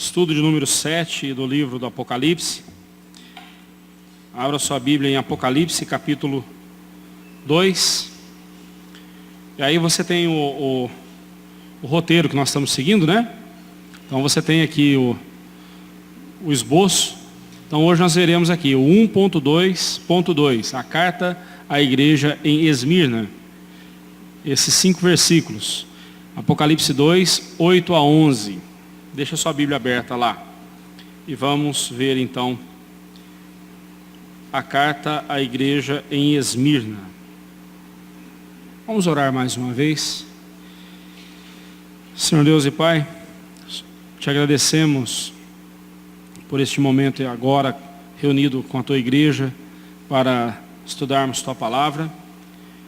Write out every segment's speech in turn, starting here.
Estudo de número 7 do livro do Apocalipse. Abra sua Bíblia em Apocalipse, capítulo 2. E aí você tem o roteiro que nós estamos seguindo, né? Então você tem aqui o esboço. Então hoje nós veremos aqui o 1.2.2, a carta à igreja em Esmirna. Esses 5 versículos. Apocalipse 2, 8 a 11. Deixa sua Bíblia aberta lá. E vamos ver então a carta à igreja em Esmirna. Vamos orar mais uma vez. Senhor Deus e Pai, te agradecemos por este momento e agora reunido com a tua igreja para estudarmos tua palavra.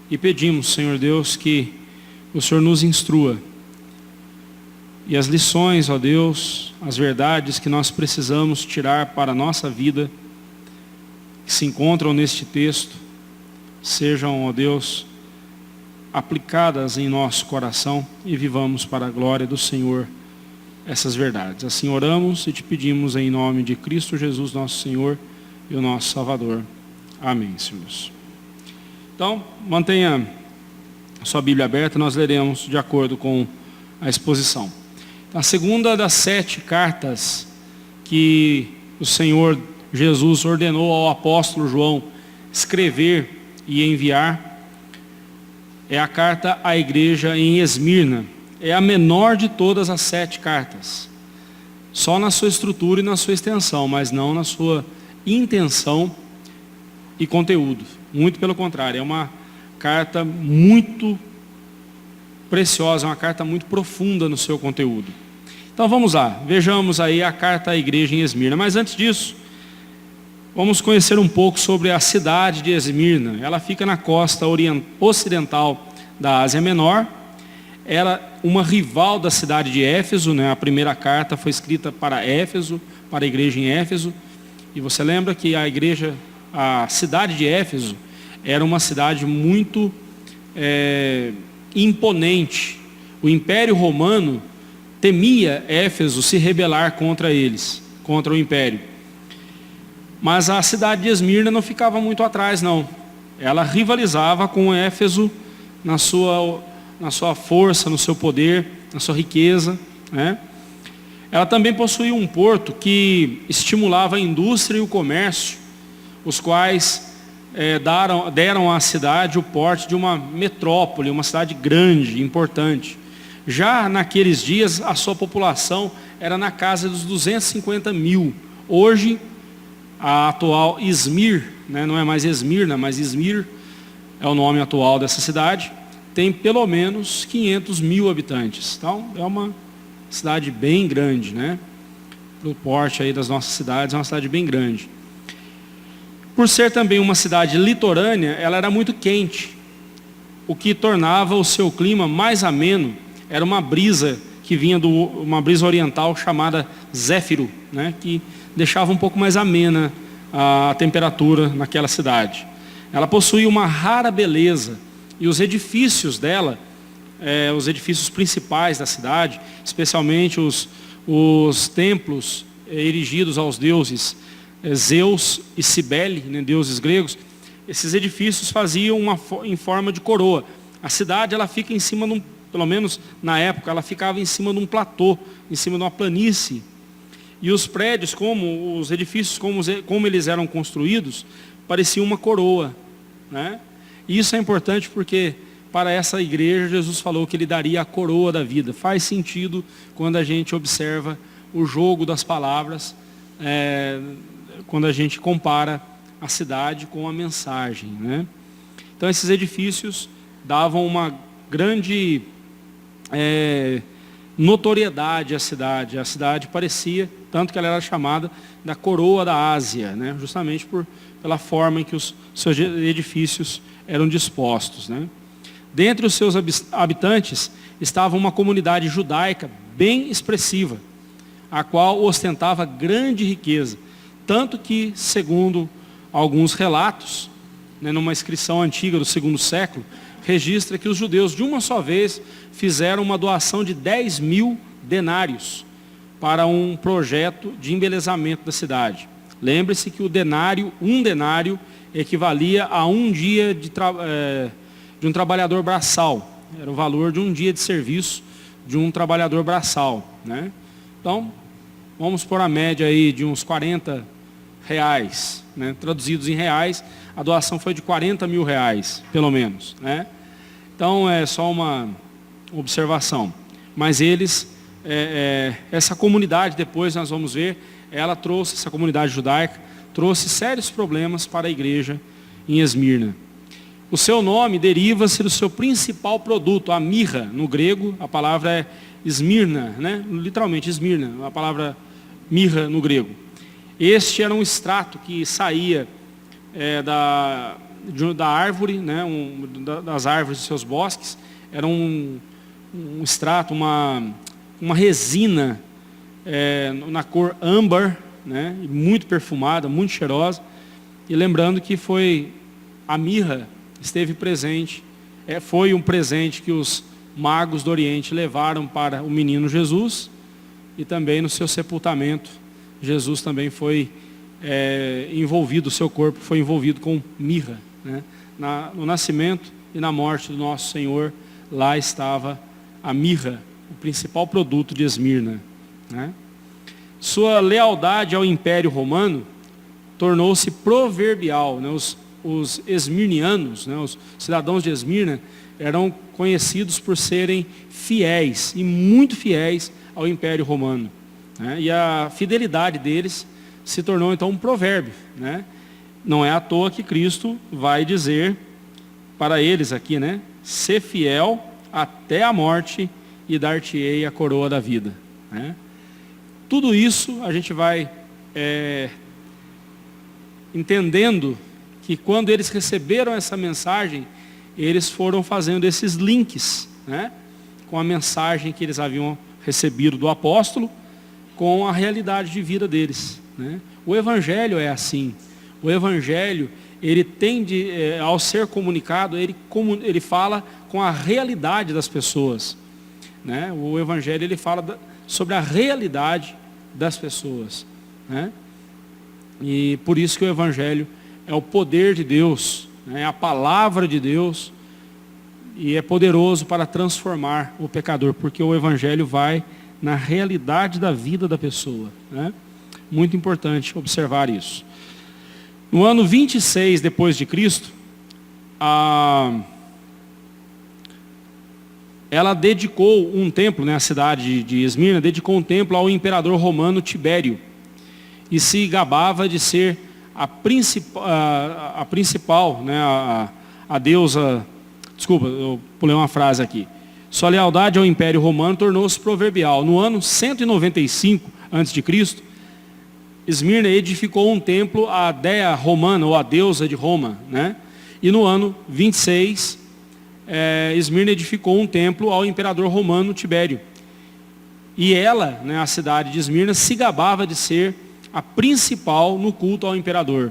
E pedimos, Senhor Deus, que o Senhor nos instrua. E as lições, ó Deus, as verdades que nós precisamos tirar para a nossa vida, que se encontram neste texto, sejam, ó Deus, aplicadas em nosso coração e vivamos para a glória do Senhor essas verdades. Assim oramos e te pedimos em nome de Cristo Jesus, nosso Senhor e o nosso Salvador. Amém, Senhor. Então, mantenha a sua Bíblia aberta, nós leremos de acordo com a exposição. A segunda das 7 cartas que o Senhor Jesus ordenou ao apóstolo João escrever e enviar é a carta à igreja em Esmirna. É a menor de todas as 7 cartas. Só na sua estrutura e na sua extensão, mas não na sua intenção e conteúdo. Muito pelo contrário, é uma carta muito preciosa, é uma carta muito profunda no seu conteúdo. Então vamos lá, vejamos aí a carta à igreja em Esmirna. Mas antes disso, vamos conhecer um pouco sobre a cidade de Esmirna. Ela fica na costa ocidental da Ásia Menor. Ela é uma rival da cidade de Éfeso, né? A primeira carta foi escrita para Éfeso, para a igreja em Éfeso. E você lembra que a cidade de Éfeso era uma cidade muito imponente. O Império Romano temia Éfeso se rebelar contra eles, contra o Império. Mas a cidade de Esmirna não ficava muito atrás, não. Ela rivalizava com Éfeso na sua força, no seu poder, na sua riqueza, né? Ela também possuía um porto que estimulava a indústria e o comércio, os quais deram à cidade o porte de uma metrópole, uma cidade grande, importante. Já naqueles dias, a sua população era na casa dos 250 mil. Hoje, a atual Izmir, né, não é mais Esmirna, mas Izmir é o nome atual dessa cidade, tem pelo menos 500 mil habitantes. Então, é uma cidade bem grande, né? Para o porte aí das nossas cidades, é uma cidade bem grande. Por ser também uma cidade litorânea, ela era muito quente, o que tornava o seu clima mais ameno. Era uma brisa que vinha uma brisa oriental chamada Zéfiro, né, que deixava um pouco mais amena a temperatura naquela cidade. Ela possuía uma rara beleza e os edifícios dela, os edifícios principais da cidade, especialmente os templos erigidos aos deuses Zeus e Cibele, né, deuses gregos, esses edifícios faziam em forma de coroa. A cidade ela fica em cima de pelo menos na época, ela ficava em cima de um platô, em cima de uma planície. E os prédios, os edifícios, como eles eram construídos, pareciam uma coroa, né? E isso é importante porque para essa igreja Jesus falou que ele daria a coroa da vida. Faz sentido quando a gente observa o jogo das palavras, quando a gente compara a cidade com a mensagem, né? Então esses edifícios davam uma grande notoriedade à cidade. A cidade parecia, tanto que ela era chamada da coroa da Ásia, né? Justamente pela forma em que os seus edifícios eram dispostos, né? Dentre os seus habitantes estava uma comunidade judaica bem expressiva, a qual ostentava grande riqueza, tanto que, segundo alguns relatos, né, numa inscrição antiga do 2º século, registra que os judeus de uma só vez fizeram uma doação de 10 mil denários para um projeto de embelezamento da cidade. Lembre-se que um denário equivalia a um dia de um trabalhador braçal. Era o valor de um dia de serviço de um trabalhador braçal, né? Então, vamos pôr a média aí de uns 40 reais, né? Traduzidos em reais, a doação foi de 40 mil reais, pelo menos, né? Então, é só uma observação. Mas essa comunidade, depois nós vamos ver, essa comunidade judaica, trouxe sérios problemas para a igreja em Esmirna. O seu nome deriva-se do seu principal produto, a mirra. No grego, a palavra é Esmirna, né? Literalmente Esmirna, a palavra mirra no grego. Este era um extrato que saía da árvore, né? Das árvores dos seus bosques. Era um extrato, uma resina na cor âmbar, né? Muito perfumada, muito cheirosa. E lembrando que a mirra esteve presente, foi um presente que os magos do Oriente levaram para o menino Jesus, e também no seu sepultamento, Jesus também foi envolvido, o seu corpo foi envolvido com mirra, né? No nascimento e na morte do nosso Senhor, lá estava a mirra, o principal produto de Esmirna, né? Sua lealdade ao Império Romano tornou-se proverbial, né? Os esmirnianos, né, os cidadãos de Esmirna, eram conhecidos por serem fiéis, e muito fiéis ao Império Romano, né? E a fidelidade deles se tornou então um provérbio, né? Não é à toa que Cristo vai dizer para eles aqui, né? Ser fiel até a morte e dar-te-ei a coroa da vida, né? Tudo isso a gente vai entendendo que quando eles receberam essa mensagem, eles foram fazendo esses links, né, com a mensagem que eles haviam recebido do apóstolo, com a realidade de vida deles, né? O Evangelho é assim. O Evangelho, ele tende, ao ser comunicado, ele fala com a realidade das pessoas, né? O Evangelho, ele fala sobre a realidade das pessoas, né? E por isso que o Evangelho é o poder de Deus, é a palavra de Deus, e é poderoso para transformar o pecador, porque o Evangelho vai na realidade da vida da pessoa, né? Muito importante observar isso. No ano 26 depois de Cristo, ela dedicou um templo, né, a cidade de Esmirna, dedicou um templo ao imperador romano Tibério, e se gabava de ser a principal, né, a deusa, desculpa, eu pulei uma frase aqui. Sua lealdade ao Império Romano tornou-se proverbial. No ano 195 a.C., Esmirna edificou um templo à dea romana, ou à deusa de Roma, né? E no ano 26, Esmirna edificou um templo ao imperador romano Tibério. E ela, né, a cidade de Esmirna, se gabava de ser a principal no culto ao imperador.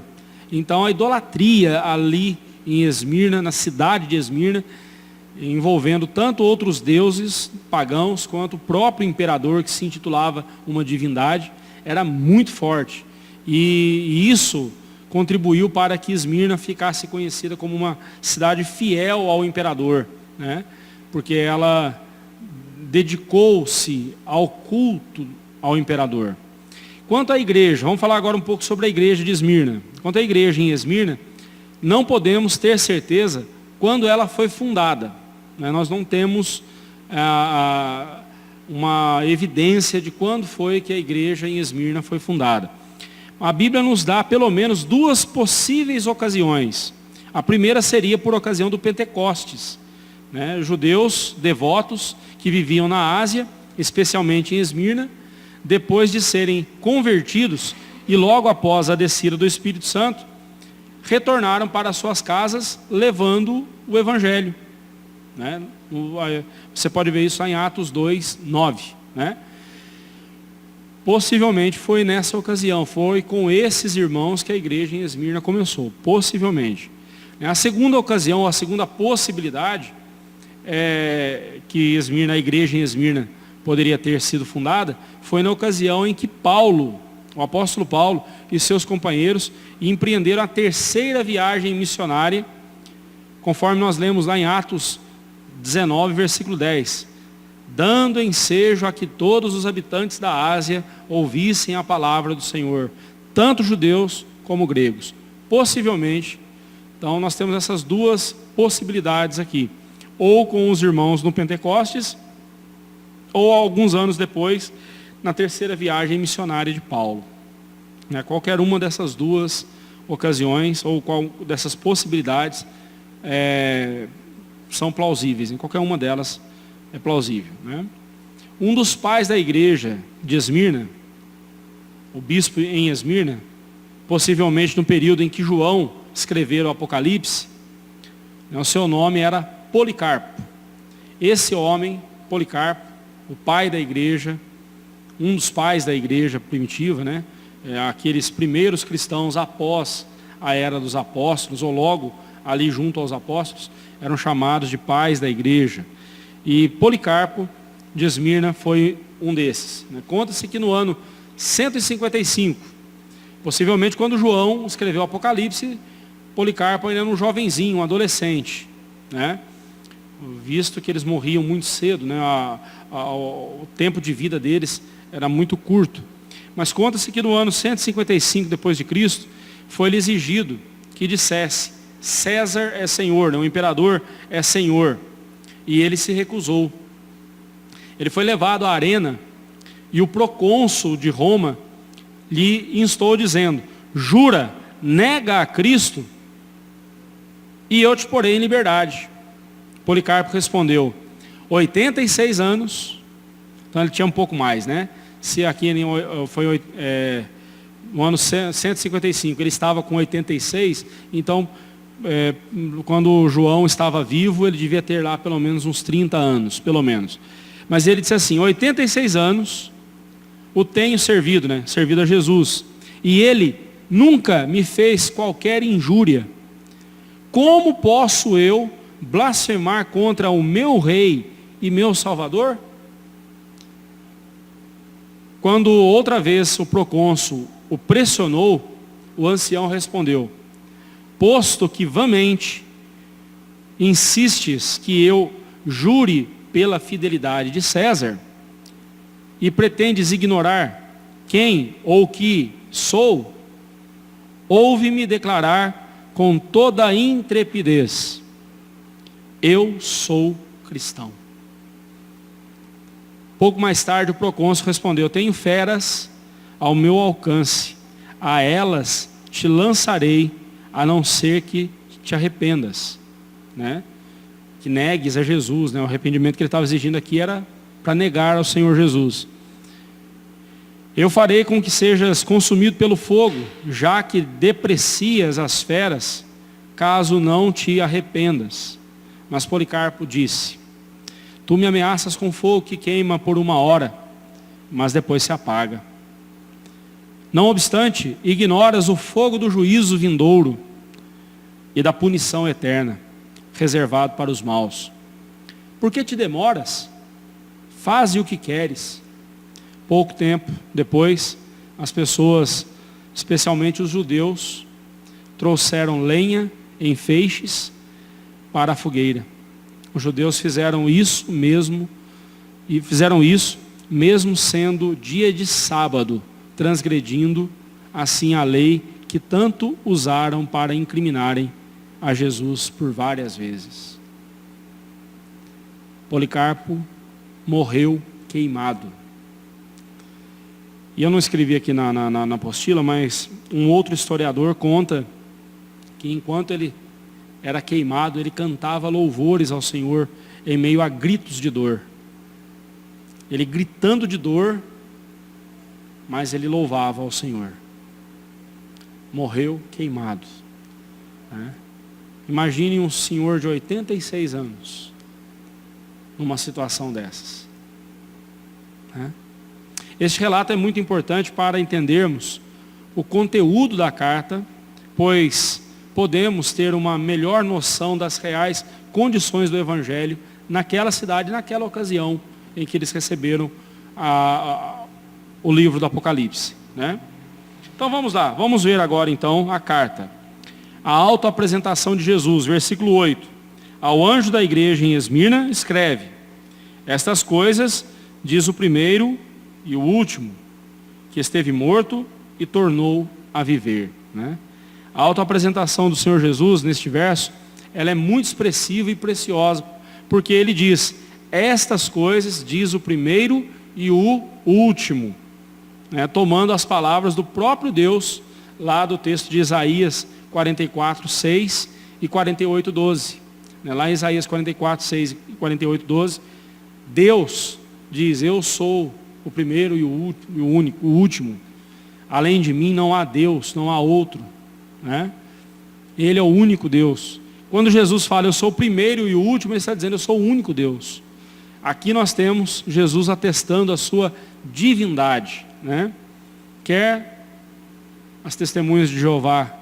Então a idolatria ali em Esmirna, na cidade de Esmirna, envolvendo tanto outros deuses pagãos, quanto o próprio imperador, que se intitulava uma divindade, era muito forte. E isso contribuiu para que Esmirna ficasse conhecida como uma cidade fiel ao imperador, né? Porque ela dedicou-se ao culto ao imperador. Quanto à igreja, vamos falar agora um pouco sobre a igreja de Esmirna. Quanto à igreja em Esmirna, não podemos ter certeza quando ela foi fundada, né? Nós não temos uma evidência de quando foi que a igreja em Esmirna foi fundada. A Bíblia nos dá pelo menos duas possíveis ocasiões. A primeira seria por ocasião do Pentecostes, né? Judeus devotos que viviam na Ásia, especialmente em Esmirna, depois de serem convertidos e logo após a descida do Espírito Santo, retornaram para suas casas levando o Evangelho, né? Você pode ver isso lá em Atos 2:9, né? Possivelmente foi nessa ocasião, foi com esses irmãos que a igreja em Esmirna começou, possivelmente. A segunda ocasião, a segunda possibilidade que a igreja em Esmirna poderia ter sido fundada, foi na ocasião em que Paulo, o apóstolo Paulo e seus companheiros empreenderam a terceira viagem missionária, conforme nós lemos lá em Atos 19, versículo 10. Dando ensejo a que todos os habitantes da Ásia ouvissem a palavra do Senhor, tanto judeus como gregos. Possivelmente, então nós temos essas duas possibilidades aqui. Ou com os irmãos no Pentecostes, ou alguns anos depois, na terceira viagem missionária de Paulo. Qualquer uma dessas duas ocasiões, ou qual dessas possibilidades, são plausíveis. Em qualquer uma delas é plausível. Um dos pais da igreja de Esmirna, o bispo em Esmirna, possivelmente no período em que João escreveu o Apocalipse, o seu nome era Policarpo. Esse homem, Policarpo, o pai da igreja, um dos pais da igreja primitiva, aqueles primeiros cristãos após a era dos apóstolos, ou logo ali junto aos apóstolos, eram chamados de pais da igreja. E Policarpo de Esmirna foi um desses. Conta-se que no ano 155, possivelmente quando João escreveu o Apocalipse, Policarpo ainda era um jovenzinho, um adolescente, visto que eles morriam muito cedo, o tempo de vida deles era muito curto. Mas conta-se que no ano 155 depois de Cristo, foi-lhe exigido que dissesse: César é Senhor, o imperador é Senhor. E ele se recusou. Ele foi levado à arena e o procônsul de Roma lhe instou dizendo: jura, nega a Cristo e eu te porei em liberdade. Policarpo respondeu: 86 anos, então ele tinha um pouco mais, Se aqui foi no ano 155, ele estava com 86, então quando João estava vivo, ele devia ter lá pelo menos uns 30 anos, pelo menos. Mas ele disse assim: 86 anos o tenho servido, servido a Jesus, e ele nunca me fez qualquer injúria. Como posso eu blasfemar contra o meu rei e meu salvador? Quando outra vez o procônsul o pressionou, o ancião respondeu: posto que vãmente insistes que eu jure pela fidelidade de César, e pretendes ignorar quem ou que sou, ouve-me declarar com toda a intrepidez: eu sou cristão. Pouco mais tarde o procônsul respondeu: tenho feras ao meu alcance, a elas te lançarei, a não ser que te arrependas, que negues a Jesus. O arrependimento que ele estava exigindo aqui era para negar ao Senhor Jesus. Eu farei com que sejas consumido pelo fogo, já que deprecias as feras, caso não te arrependas. Mas Policarpo disse: tu me ameaças com fogo que queima por 1 hora, mas depois se apaga. Não obstante, ignoras o fogo do juízo vindouro e da punição eterna, reservado para os maus. Por que te demoras? Faze o que queres. Pouco tempo depois, as pessoas, especialmente os judeus, trouxeram lenha em feixes para a fogueira. Os judeus fizeram isso mesmo sendo dia de sábado, transgredindo assim a lei que tanto usaram para incriminarem a Jesus por várias vezes. Policarpo morreu queimado. E eu não escrevi aqui na apostila, mas um outro historiador conta que enquanto ele era queimado, ele cantava louvores ao Senhor em meio a gritos de dor. Ele gritando de dor, mas ele louvava ao Senhor. Morreu queimado. Imagine um senhor de 86 anos numa situação dessas. Este relato é muito importante para entendermos o conteúdo da carta, pois podemos ter uma melhor noção das reais condições do Evangelho naquela cidade, naquela ocasião em que eles receberam o livro do Apocalipse, né? Então vamos lá, vamos ver agora então a carta. A autoapresentação de Jesus, versículo 8. Ao anjo da igreja em Esmirna, escreve: estas coisas diz o primeiro e o último, que esteve morto e tornou a viver, né? A autoapresentação do Senhor Jesus, neste verso, ela é muito expressiva e preciosa, porque ele diz: estas coisas diz o primeiro e o último, né? Tomando as palavras do próprio Deus, lá do texto de Isaías 44, 6 e 48, 12. Né? Lá em Isaías 44, 6 e 48, 12, Deus diz: eu sou o primeiro e o único, o último. Além de mim não há Deus, não há outro, né? Ele é o único Deus. Quando Jesus fala eu sou o primeiro e o último, ele está dizendo eu sou o único Deus. Aqui nós temos Jesus atestando a sua divindade, né? Quer as testemunhas de Jeová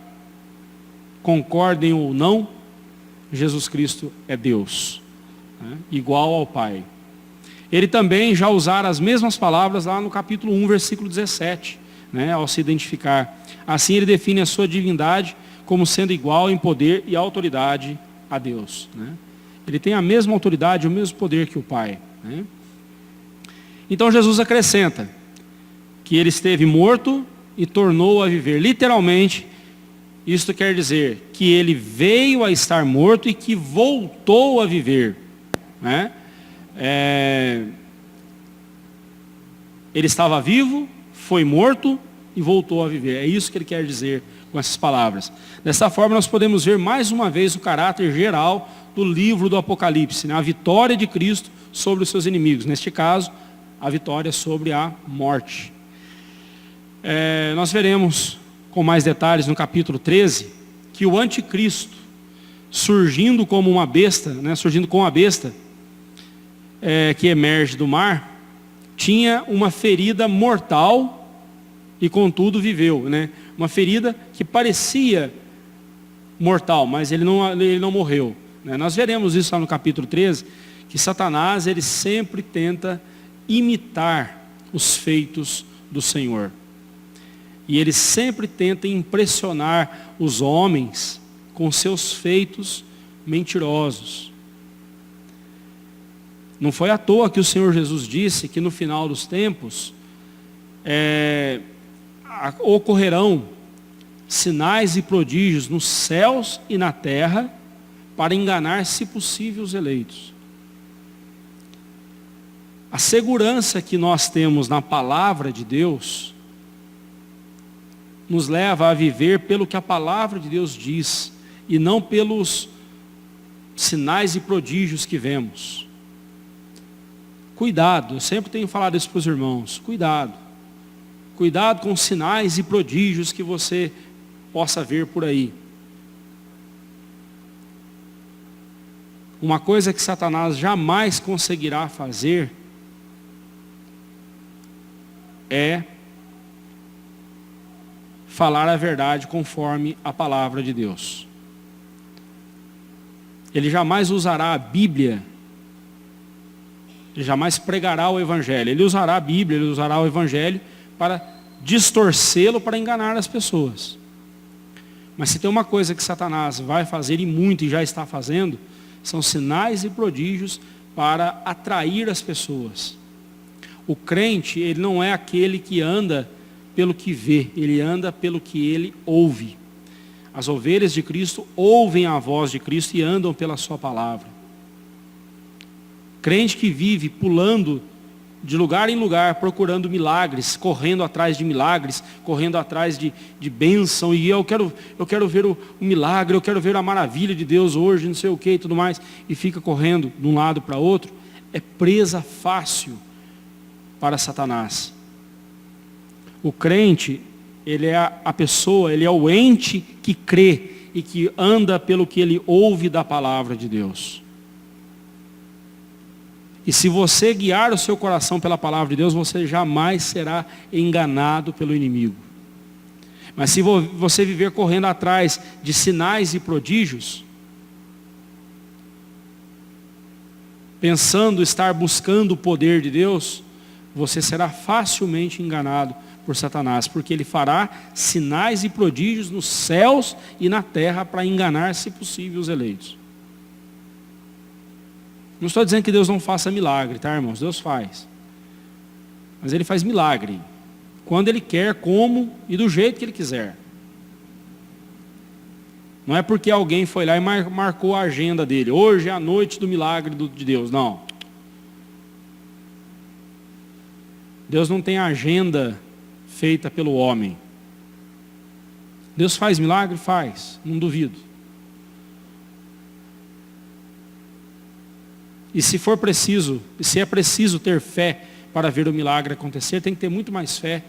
concordem ou não, Jesus Cristo é Deus, né? Igual ao Pai. Ele também já usara as mesmas palavras lá no capítulo 1, versículo 17, né, ao se identificar. Assim ele define a sua divindade como sendo igual em poder e autoridade a Deus, né? Ele tem a mesma autoridade, o mesmo poder que o Pai, né? Então Jesus acrescenta que ele esteve morto e tornou a viver. Literalmente, isto quer dizer que ele veio a estar morto e que voltou a viver, né? Ele estava vivo, foi morto e voltou a viver. É isso que ele quer dizer com essas palavras. Dessa forma nós podemos ver mais uma vez o caráter geral do livro do Apocalipse, né? A vitória de Cristo sobre os seus inimigos. Neste caso, a vitória sobre a morte. Nós veremos com mais detalhes no capítulo 13, que o anticristo, surgindo como uma besta, né? Surgindo com a besta, que emerge do mar, tinha uma ferida mortal e contudo viveu, né? Uma ferida que parecia mortal, mas ele não morreu, né? Nós veremos isso lá no capítulo 13, que Satanás ele sempre tenta imitar os feitos do Senhor. E ele sempre tenta impressionar os homens com seus feitos mentirosos. Não foi à toa que o Senhor Jesus disse que no final dos tempos ocorrerão sinais e prodígios nos céus e na terra para enganar, se possível, os eleitos. A segurança que nós temos na palavra de Deus nos leva a viver pelo que a palavra de Deus diz e não pelos sinais e prodígios que vemos. Cuidado, eu sempre tenho falado isso para os irmãos, cuidado. Cuidado com os sinais e prodígios que você possa ver por aí. Uma coisa que Satanás jamais conseguirá fazer é falar a verdade conforme a palavra de Deus. Ele jamais usará a Bíblia, ele jamais pregará o Evangelho. Ele usará a Bíblia, ele usará o Evangelho para distorcê-lo, para enganar as pessoas. Mas se tem uma coisa que Satanás vai fazer, e muito, e já está fazendo, são sinais e prodígios para atrair as pessoas. O crente, ele não é aquele que anda pelo que vê, ele anda pelo que ele ouve. As ovelhas de Cristo ouvem a voz de Cristo e andam pela sua palavra. Crente que vive pulando de lugar em lugar, procurando milagres, correndo atrás de milagres, correndo atrás de bênção, e eu quero ver o milagre, eu quero ver a maravilha de Deus hoje, não sei o que e tudo mais, e fica correndo de um lado para outro, é presa fácil para Satanás. O crente, ele é a pessoa, ele é o ente que crê e que anda pelo que ele ouve da palavra de Deus. E se você guiar o seu coração pela palavra de Deus, você jamais será enganado pelo inimigo. Mas se você viver correndo atrás de sinais e prodígios, pensando estar buscando o poder de Deus, você será facilmente enganado por Satanás, porque ele fará sinais e prodígios nos céus e na terra para enganar, se possível, os eleitos. Não estou dizendo que Deus não faça milagre, tá, irmãos? Deus faz. Mas ele faz milagre quando ele quer, como e do jeito que ele quiser. Não é porque alguém foi lá e marcou a agenda dele. Hoje é a noite do milagre de Deus. Não. Deus não tem agenda feita pelo homem. Deus faz milagre? Faz. Não duvido. E se for preciso, se é preciso ter fé para ver o milagre acontecer, tem que ter muito mais fé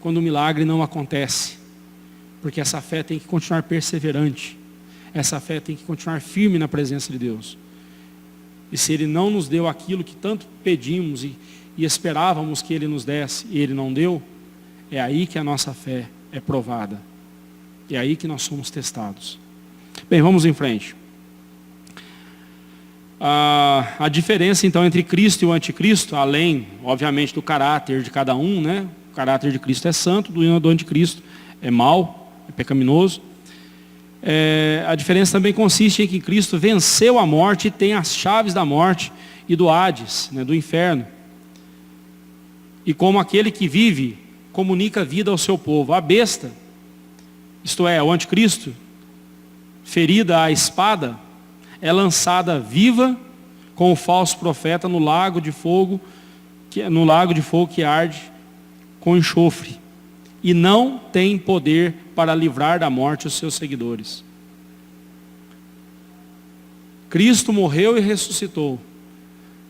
quando o milagre não acontece. Porque essa fé tem que continuar perseverante. Essa fé tem que continuar firme na presença de Deus. E se Ele não nos deu aquilo que tanto pedimos e esperávamos que Ele nos desse, e Ele não deu, é aí que a nossa fé é provada. É aí que nós somos testados. Bem, vamos em frente. A diferença então entre Cristo e o anticristo, além, obviamente, do caráter de cada um, né? O caráter de Cristo é santo, do anticristo é mau, é pecaminoso. A diferença também consiste em que Cristo venceu a morte e tem as chaves da morte e do Hades, né, do inferno. E como aquele que vive, comunica vida ao seu povo. A besta, isto é, o anticristo, ferida à espada, é lançada viva com o falso profeta no lago de fogo que arde com enxofre, e não tem poder para livrar da morte os seus seguidores. Cristo morreu e ressuscitou.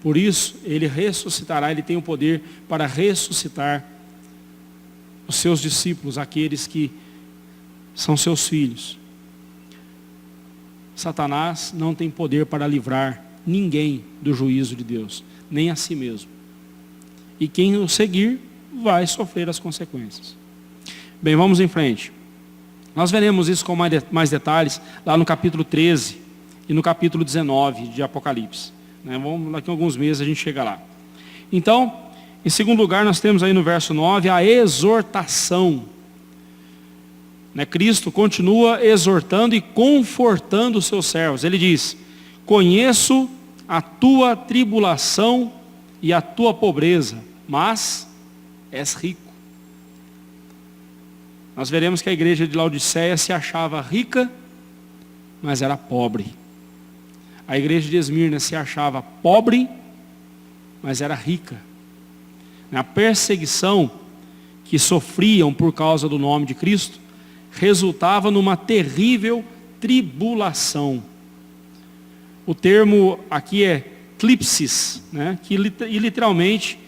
Por isso, Ele ressuscitará, Ele tem o poder para ressuscitar os seus discípulos, aqueles que são seus filhos. Satanás não tem poder para livrar ninguém do juízo de Deus, nem a si mesmo. E quem o seguir vai sofrer as consequências. Bem, vamos em frente. Nós veremos isso com mais detalhes lá no capítulo 13 e no capítulo 19 de Apocalipse. Daqui a alguns meses a gente chega lá. Então, em segundo lugar, nós temos aí no verso 9 a exortação. Cristo continua exortando e confortando os seus servos. Ele diz: conheço a tua tribulação e a tua pobreza, mas és rico. Nós veremos que a igreja de Laodiceia se achava rica, mas era pobre. A igreja de Esmirna se achava pobre, mas era rica. A perseguição que sofriam por causa do nome de Cristo resultava numa terrível tribulação. O termo aqui é clipsis, que literalmente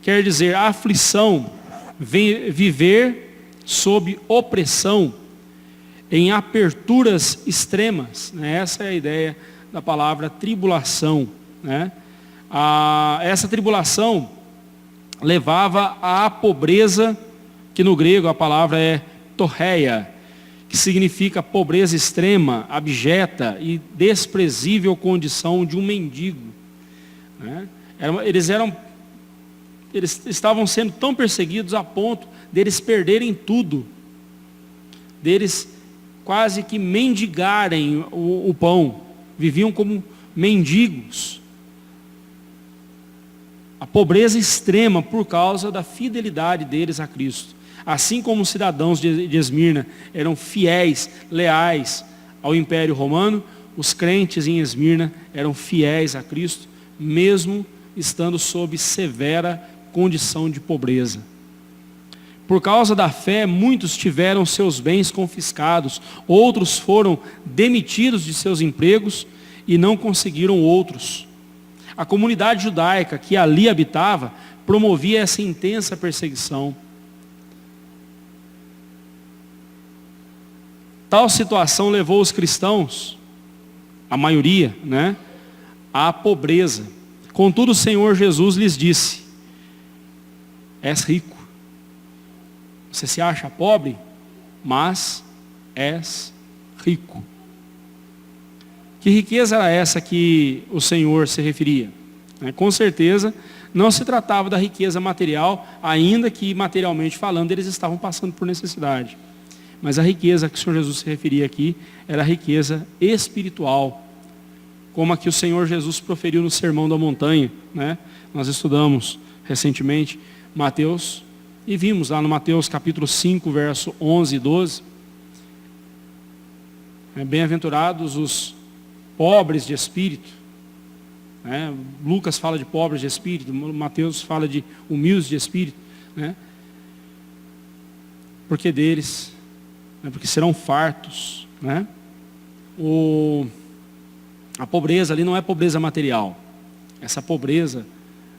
quer dizer aflição, viver sob opressão, em aperturas extremas. Essa é a ideia da palavra tribulação. Essa tribulação levava à pobreza, que no grego a palavra é torreia, que significa pobreza extrema, abjeta e desprezível condição de um mendigo. Eles estavam sendo tão perseguidos a ponto deles perderem tudo, deles quase que mendigarem o pão, viviam como mendigos. A pobreza extrema por causa da fidelidade deles a Cristo. Assim como os cidadãos de Esmirna eram fiéis, leais ao Império Romano, os crentes em Esmirna eram fiéis a Cristo, mesmo estando sob severa condição de pobreza. Por causa da fé, muitos tiveram seus bens confiscados, outros foram demitidos de seus empregos e não conseguiram outros. A comunidade judaica que ali habitava promovia essa intensa perseguição. Tal situação levou os cristãos, a maioria, à pobreza. Contudo, o Senhor Jesus lhes disse: és rico. Você se acha pobre, mas és rico. O Que riqueza era essa que o Senhor se referia? Com certeza, não se tratava da riqueza material, ainda que materialmente falando, eles estavam passando por necessidade. Mas a riqueza que o Senhor Jesus se referia aqui era a riqueza espiritual, como a que o Senhor Jesus proferiu no Sermão da Montanha, né? Nós estudamos recentemente Mateus, e vimos lá no Mateus capítulo 5, verso 11 e 12, bem-aventurados os pobres de espírito, né? Lucas fala de pobres de espírito, Mateus fala de humildes de espírito, né? Porque deles, porque serão fartos, né? A pobreza ali não é pobreza material. Essa pobreza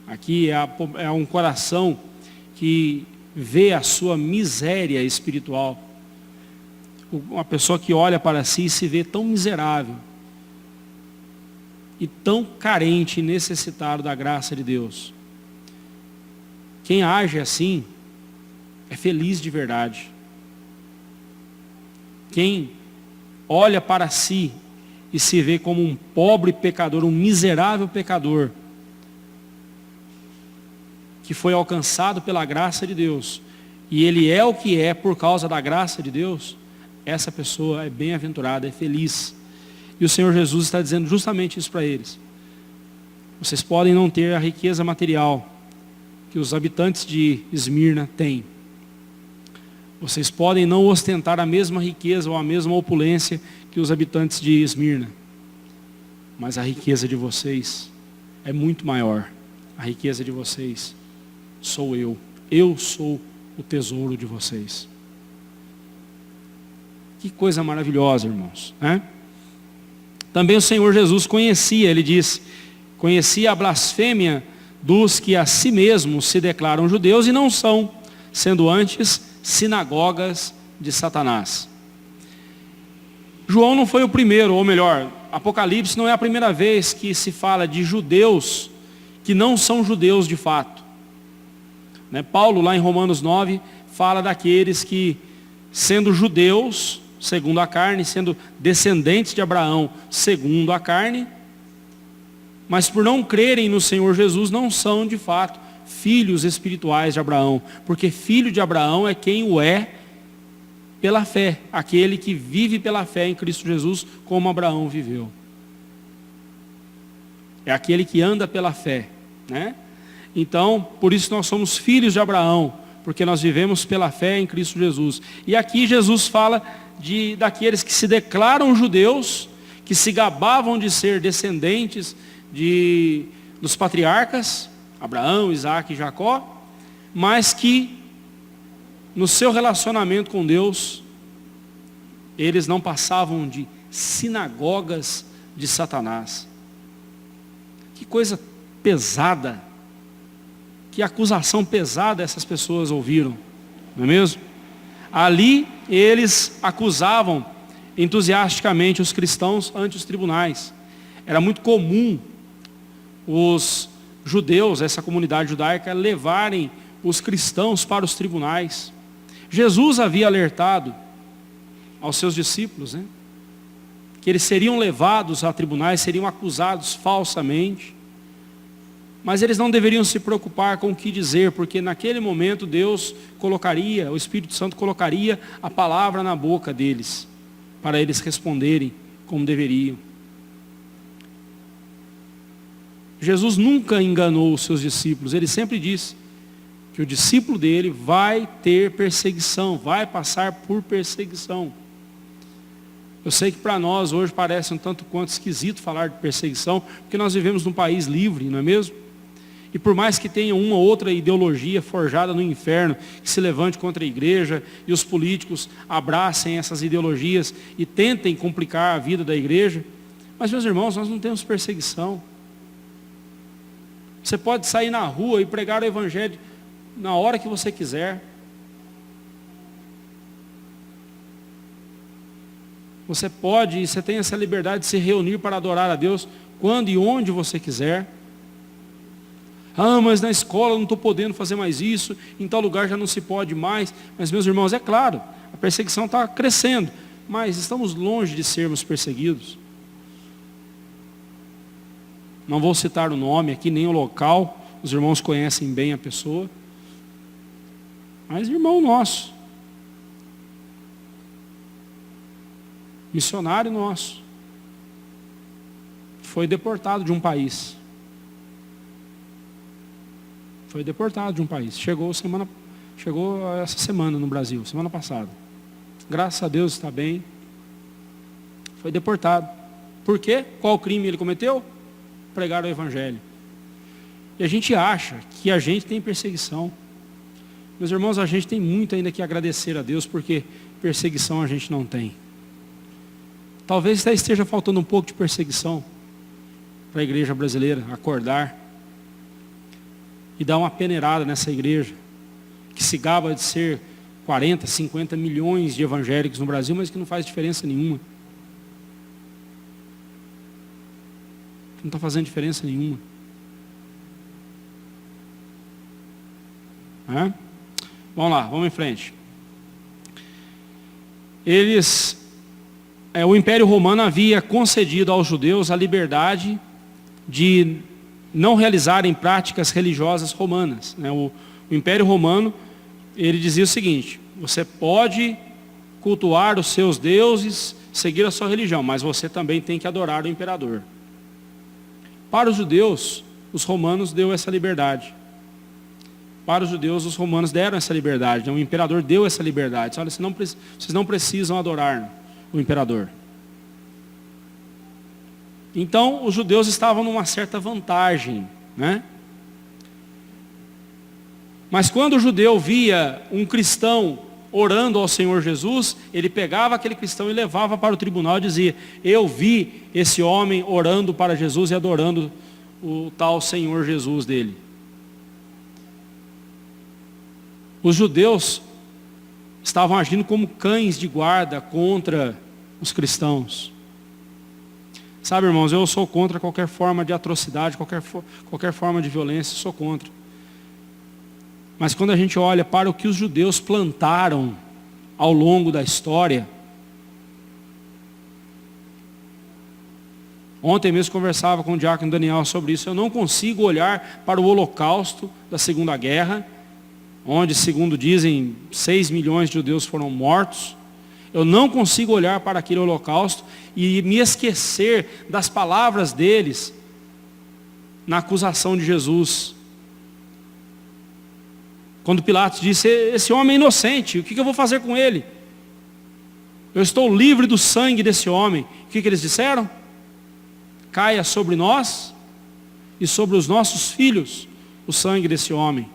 aqui é um coração que vê a sua miséria espiritual. Uma pessoa que olha para si e se vê tão miserável e tão carente e necessitado da graça de Deus. Quem age assim é feliz de verdade. Quem olha para si e se vê como um pobre pecador, um miserável pecador, que foi alcançado pela graça de Deus, e ele é o que é por causa da graça de Deus, essa pessoa é bem-aventurada, é feliz. E o Senhor Jesus está dizendo justamente isso para eles. Vocês podem não ter a riqueza material que os habitantes de Esmirna têm. Vocês podem não ostentar a mesma riqueza ou a mesma opulência que os habitantes de Esmirna. Mas a riqueza de vocês é muito maior. A riqueza de vocês sou eu. Eu sou o tesouro de vocês. Que coisa maravilhosa, irmãos, né? Também o Senhor Jesus conhecia, ele disse, conhecia a blasfêmia dos que a si mesmos se declaram judeus e não são, sendo antes sinagogas de Satanás. João não foi o primeiro, ou melhor, Apocalipse não é a primeira vez que se fala de judeus que não são judeus de fato. Paulo, lá em Romanos 9, fala daqueles que, sendo judeus, segundo a carne, sendo descendentes de Abraão, segundo a carne, mas por não crerem no Senhor Jesus, não são de fato filhos espirituais de Abraão, porque filho de Abraão é quem o é pela fé, aquele que vive pela fé em Cristo Jesus, como Abraão viveu. É aquele que anda pela fé, né? Então, por isso nós somos filhos de Abraão, porque nós vivemos pela fé em Cristo Jesus. E aqui Jesus fala daqueles que se declaram judeus, que se gabavam de ser descendentes dos patriarcas, Abraão, Isaac e Jacó, mas que no seu relacionamento com Deus, eles não passavam de sinagogas de Satanás. Que coisa pesada, que acusação pesada essas pessoas ouviram, não é mesmo? Ali eles acusavam entusiasticamente os cristãos ante os tribunais. Era muito comum os judeus, essa comunidade judaica, levarem os cristãos para os tribunais. Jesus havia alertado aos seus discípulos, né, que eles seriam levados a tribunais, seriam acusados falsamente, mas eles não deveriam se preocupar com o que dizer, porque naquele momento Deus colocaria, o Espírito Santo colocaria a palavra na boca deles, para eles responderem como deveriam. Jesus nunca enganou os seus discípulos, ele sempre disse que o discípulo dele vai ter perseguição, vai passar por perseguição. Eu sei que para nós hoje parece um tanto quanto esquisito falar de perseguição, porque nós vivemos num país livre, não é mesmo? E por mais que tenha uma ou outra ideologia forjada no inferno, que se levante contra a igreja, e os políticos abracem essas ideologias e tentem complicar a vida da igreja, mas meus irmãos, nós não temos perseguição. Você pode sair na rua e pregar o evangelho na hora que você quiser. Você pode, e você tem essa liberdade de se reunir para adorar a Deus quando e onde você quiser. Ah, mas na escola eu não estou podendo fazer mais isso, em tal lugar já não se pode mais. Mas meus irmãos, é claro, a perseguição está crescendo, mas estamos longe de sermos perseguidos. não vou citar o nome aqui, nem o local, os irmãos conhecem bem a pessoa, mas irmão nosso, missionário nosso, foi deportado de um país. Foi deportado de um país. Chegou essa semana no Brasil, semana passada. Graças a Deus está bem. Foi deportado. Por quê? Qual crime ele cometeu? Pregar o Evangelho. E a gente acha que a gente tem perseguição. Meus irmãos, a gente tem muito ainda que agradecer a Deus, porque perseguição a gente não tem. Talvez esteja faltando um pouco de perseguição para a igreja brasileira acordar e dar uma peneirada nessa igreja, que se gaba de ser 40, 50 milhões de evangélicos no Brasil, mas que não faz diferença nenhuma. Não está fazendo diferença nenhuma. Vamos lá, vamos em frente. O Império Romano havia concedido aos judeus a liberdade de não realizarem práticas religiosas romanas. O Império Romano, ele dizia o seguinte: você pode cultuar os seus deuses, seguir a sua religião, mas você também tem que adorar o imperador. Para os judeus, os romanos deu essa liberdade. Para os judeus, os romanos deram essa liberdade. O imperador deu essa liberdade. Olha, vocês não precisam adorar o imperador. Então, os judeus estavam numa certa vantagem, né? Mas quando o judeu via um cristão orando ao Senhor Jesus, ele pegava aquele cristão e levava para o tribunal e dizia: eu vi esse homem orando para Jesus e adorando o tal Senhor Jesus dele. Os judeus estavam agindo como cães de guarda contra os cristãos. Sabe, irmãos, eu sou contra qualquer forma de atrocidade, qualquer forma de violência, sou contra. Mas quando a gente olha para o que os judeus plantaram ao longo da história, ontem mesmo conversava com o diácono Daniel sobre isso, eu não consigo olhar para o Holocausto da Segunda Guerra, onde, segundo dizem, 6 milhões de judeus foram mortos. Eu não consigo olhar para aquele holocausto e me esquecer das palavras deles na acusação de Jesus. Quando Pilatos disse: esse homem é inocente, o que eu vou fazer com ele? Eu estou livre do sangue desse homem. O que eles disseram? Caia sobre nós e sobre os nossos filhos o sangue desse homem.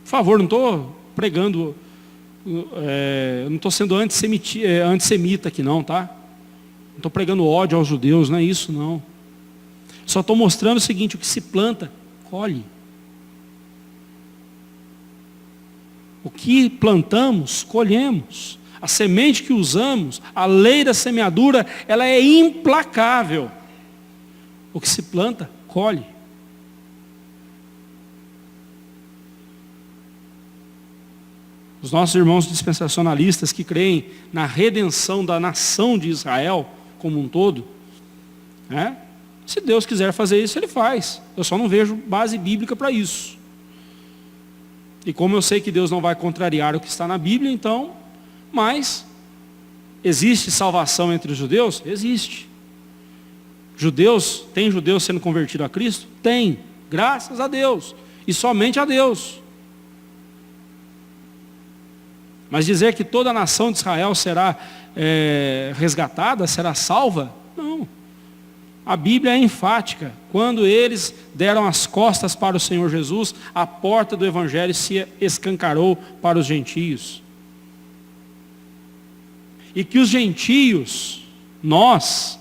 Por favor, não estou pregando, não estou sendo antissemita aqui não, tá? Não estou pregando ódio aos judeus, não é isso não. Só estou mostrando o seguinte: o que se planta, colhe. O que plantamos, colhemos. A semente que usamos, a lei da semeadura, ela é implacável. O que se planta, colhe. Os nossos irmãos dispensacionalistas que creem na redenção da nação de Israel como um todo, se Deus quiser fazer isso, Ele faz. Eu só não vejo base bíblica para isso. E como eu sei que Deus não vai contrariar o que está na Bíblia, então, mas existe salvação entre os judeus? Existe. Tem judeus sendo convertidos a Cristo? Tem, graças a Deus, e somente a Deus. Mas dizer que toda a nação de Israel será resgatada, será salva? Não. A Bíblia é enfática. Quando eles deram as costas para o Senhor Jesus, a porta do Evangelho se escancarou para os gentios. E que os gentios, nós,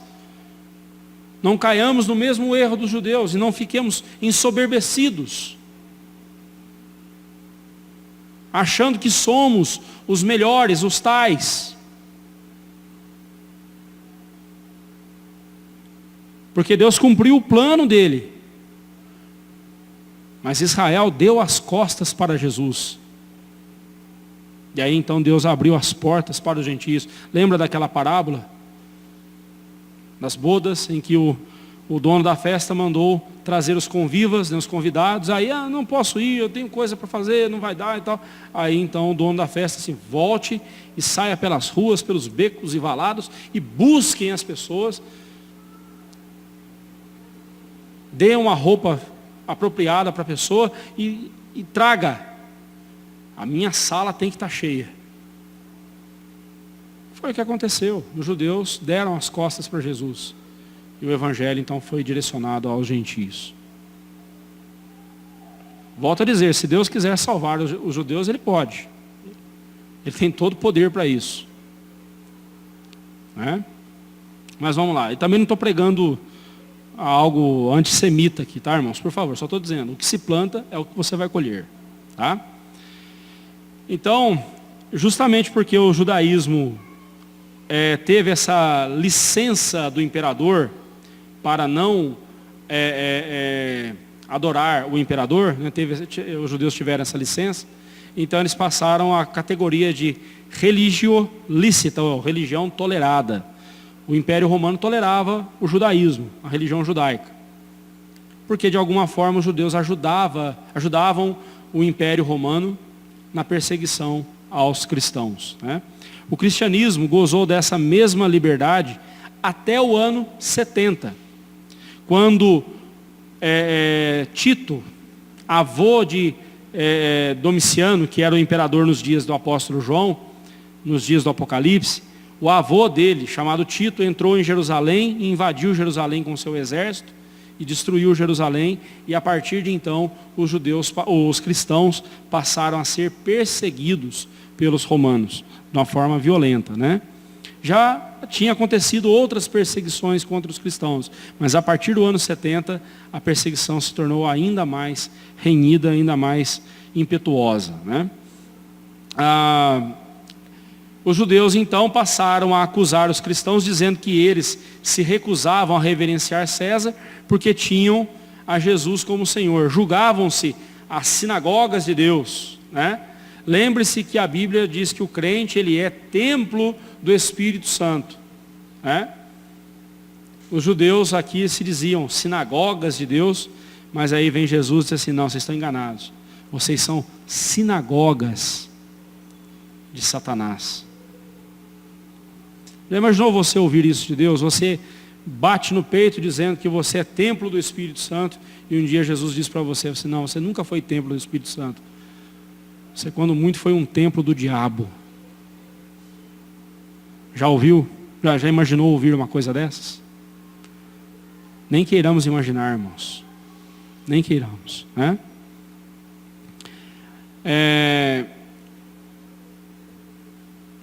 não caiamos no mesmo erro dos judeus e não fiquemos ensoberbecidos, achando que somos os melhores, os tais. Porque Deus cumpriu o plano dele. Mas Israel deu as costas para Jesus. E aí então Deus abriu as portas para os gentios. Lembra daquela parábola? das bodas, em que o dono da festa mandou trazer os convivas, né, os convidados. Aí, não posso ir, eu tenho coisa para fazer, não vai dar e tal. Aí então o dono da festa assim, volte e saia pelas ruas, pelos becos e valados e busquem as pessoas. Dê uma roupa apropriada para a pessoa e traga. A minha sala tem que estar cheia. Foi o que aconteceu. Os judeus deram as costas para Jesus. E o evangelho então foi direcionado aos gentios. Volto a dizer, se Deus quiser salvar os judeus, Ele pode. Ele tem todo o poder para isso. Né? Mas vamos lá. E também não estou pregando algo antissemita aqui, tá, irmãos? Por favor, só estou dizendo, o que se planta é o que você vai colher. Tá? Então, justamente porque o judaísmo teve essa licença do imperador para não adorar o imperador, né? Os judeus tiveram essa licença, então eles passaram a categoria de religio lícita, ou religião tolerada. O Império Romano tolerava o judaísmo, a religião judaica, porque de alguma forma os judeus ajudavam o Império Romano na perseguição aos cristãos, né? O cristianismo gozou dessa mesma liberdade até o ano 70, quando Tito, avô de Domiciano, que era o imperador nos dias do apóstolo João, nos dias do Apocalipse, o avô dele, chamado Tito, entrou em Jerusalém e invadiu Jerusalém com seu exército e destruiu Jerusalém, e a partir de então os cristãos passaram a ser perseguidos pelos romanos de uma forma violenta, né? Já tinha acontecido outras perseguições contra os cristãos, mas a partir do ano 70 a perseguição se tornou ainda mais renhida, ainda mais impetuosa, né? Os judeus então passaram a acusar os cristãos, dizendo que eles se recusavam a reverenciar César porque tinham a Jesus como Senhor. Julgavam-se as sinagogas de Deus, né? Lembre-se que a Bíblia diz que o crente ele é templo do Espírito Santo, né? Os judeus aqui se diziam sinagogas de Deus, mas aí vem Jesus e diz assim, não, vocês estão enganados. Vocês são sinagogas de Satanás. Já imaginou você ouvir isso de Deus? Você bate no peito dizendo que você é templo do Espírito Santo, e um dia Jesus diz para você, não, você nunca foi templo do Espírito Santo. Você, quando muito, foi um templo do diabo. Já ouviu? Já imaginou ouvir uma coisa dessas? Nem queiramos imaginar, irmãos. Nem queiramos, né?